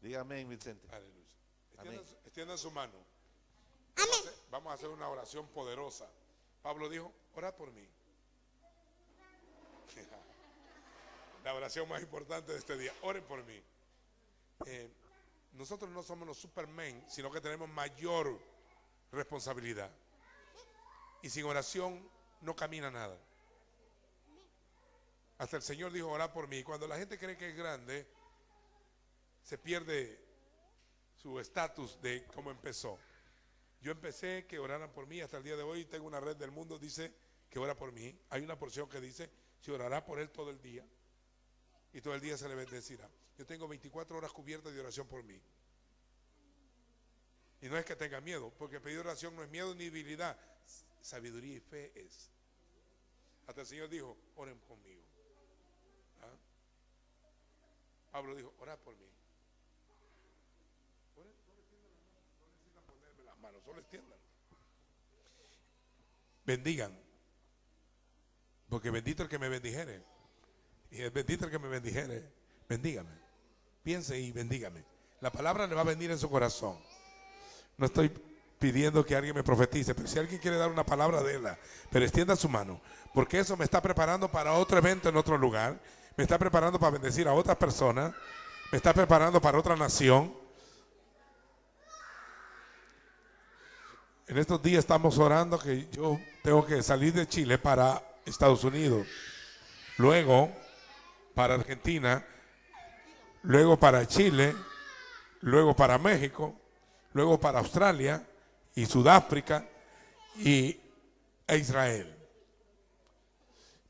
diga amén, Vicente. Aleluya. Extiendan su mano. Amén. Vamos a hacer una oración poderosa. Pablo dijo: orad por mí. La oración más importante de este día: oren por mí. Nosotros no somos los Superman, sino que tenemos mayor responsabilidad. Y sin oración no camina nada. Hasta el Señor dijo: orad por mí. Cuando la gente cree que es grande, se pierde su estatus de cómo empezó. Yo empecé que oraran por mí, hasta el día de hoy tengo una red del mundo, dice que ora por mí. Hay una porción que dice: se orará por él todo el día y todo el día se le bendecirá. Yo tengo 24 horas cubiertas de oración por mí. Y no es que tenga miedo, porque pedir oración no es miedo ni debilidad, sabiduría y fe es. Hasta el Señor dijo: oren conmigo. ¿Ah? Pablo dijo: orad por mí. No necesitan ponerme las manos, solo extiendan. Bendigan, porque bendito el que me bendijere, y es bendito el que me bendijere. Bendígame, piense y bendígame. La palabra le va a venir en su corazón. No estoy pidiendo que alguien me profetice, pero si alguien quiere dar una palabra, déla, pero extienda su mano, porque eso me está preparando para otro evento en otro lugar, me está preparando para bendecir a otras personas, me está preparando para otra nación. En estos días estamos orando que yo tengo que salir de Chile para Estados Unidos, luego para Argentina, luego para Chile, luego para México, luego para Australia y Sudáfrica e Israel.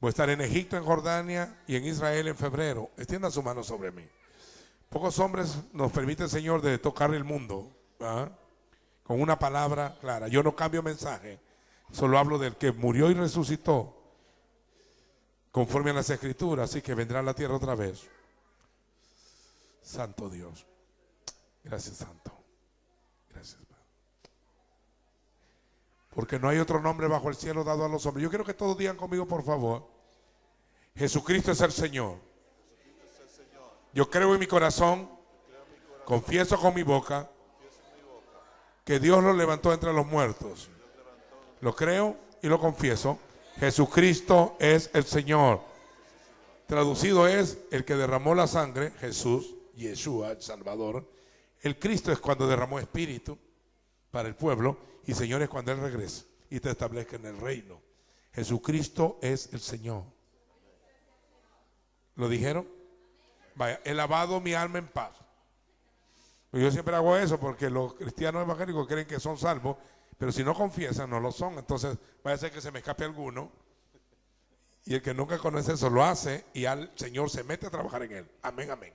Voy a estar en Egipto, en Jordania y en Israel en febrero. Extienda su mano sobre mí. Pocos hombres nos permite el Señor de tocar el mundo, ¿verdad? Con una palabra clara. Yo no cambio mensaje, solo hablo del que murió y resucitó conforme a las Escrituras, así que vendrá a la tierra otra vez. Santo Dios. Gracias, Santo. Gracias, Padre. Porque no hay otro nombre bajo el cielo dado a los hombres. Yo quiero que todos digan conmigo, por favor: Jesucristo es el Señor. Yo creo en mi corazón, confieso con mi boca que Dios lo levantó entre los muertos. Lo creo y lo confieso. Jesucristo es el Señor. Traducido es el que derramó la sangre, Jesús, Yeshua, el Salvador. El Cristo es cuando derramó espíritu para el pueblo, y Señor es cuando Él regresa y te establezca en el reino. Jesucristo es el Señor. ¿Lo dijeron? Vaya, he lavado mi alma en paz. Yo siempre hago eso porque los cristianos evangélicos creen que son salvos, pero si no confiesan no lo son. Entonces vaya a ser que se me escape alguno, y el que nunca conoce eso lo hace y al Señor se mete a trabajar en él. Amén, amén.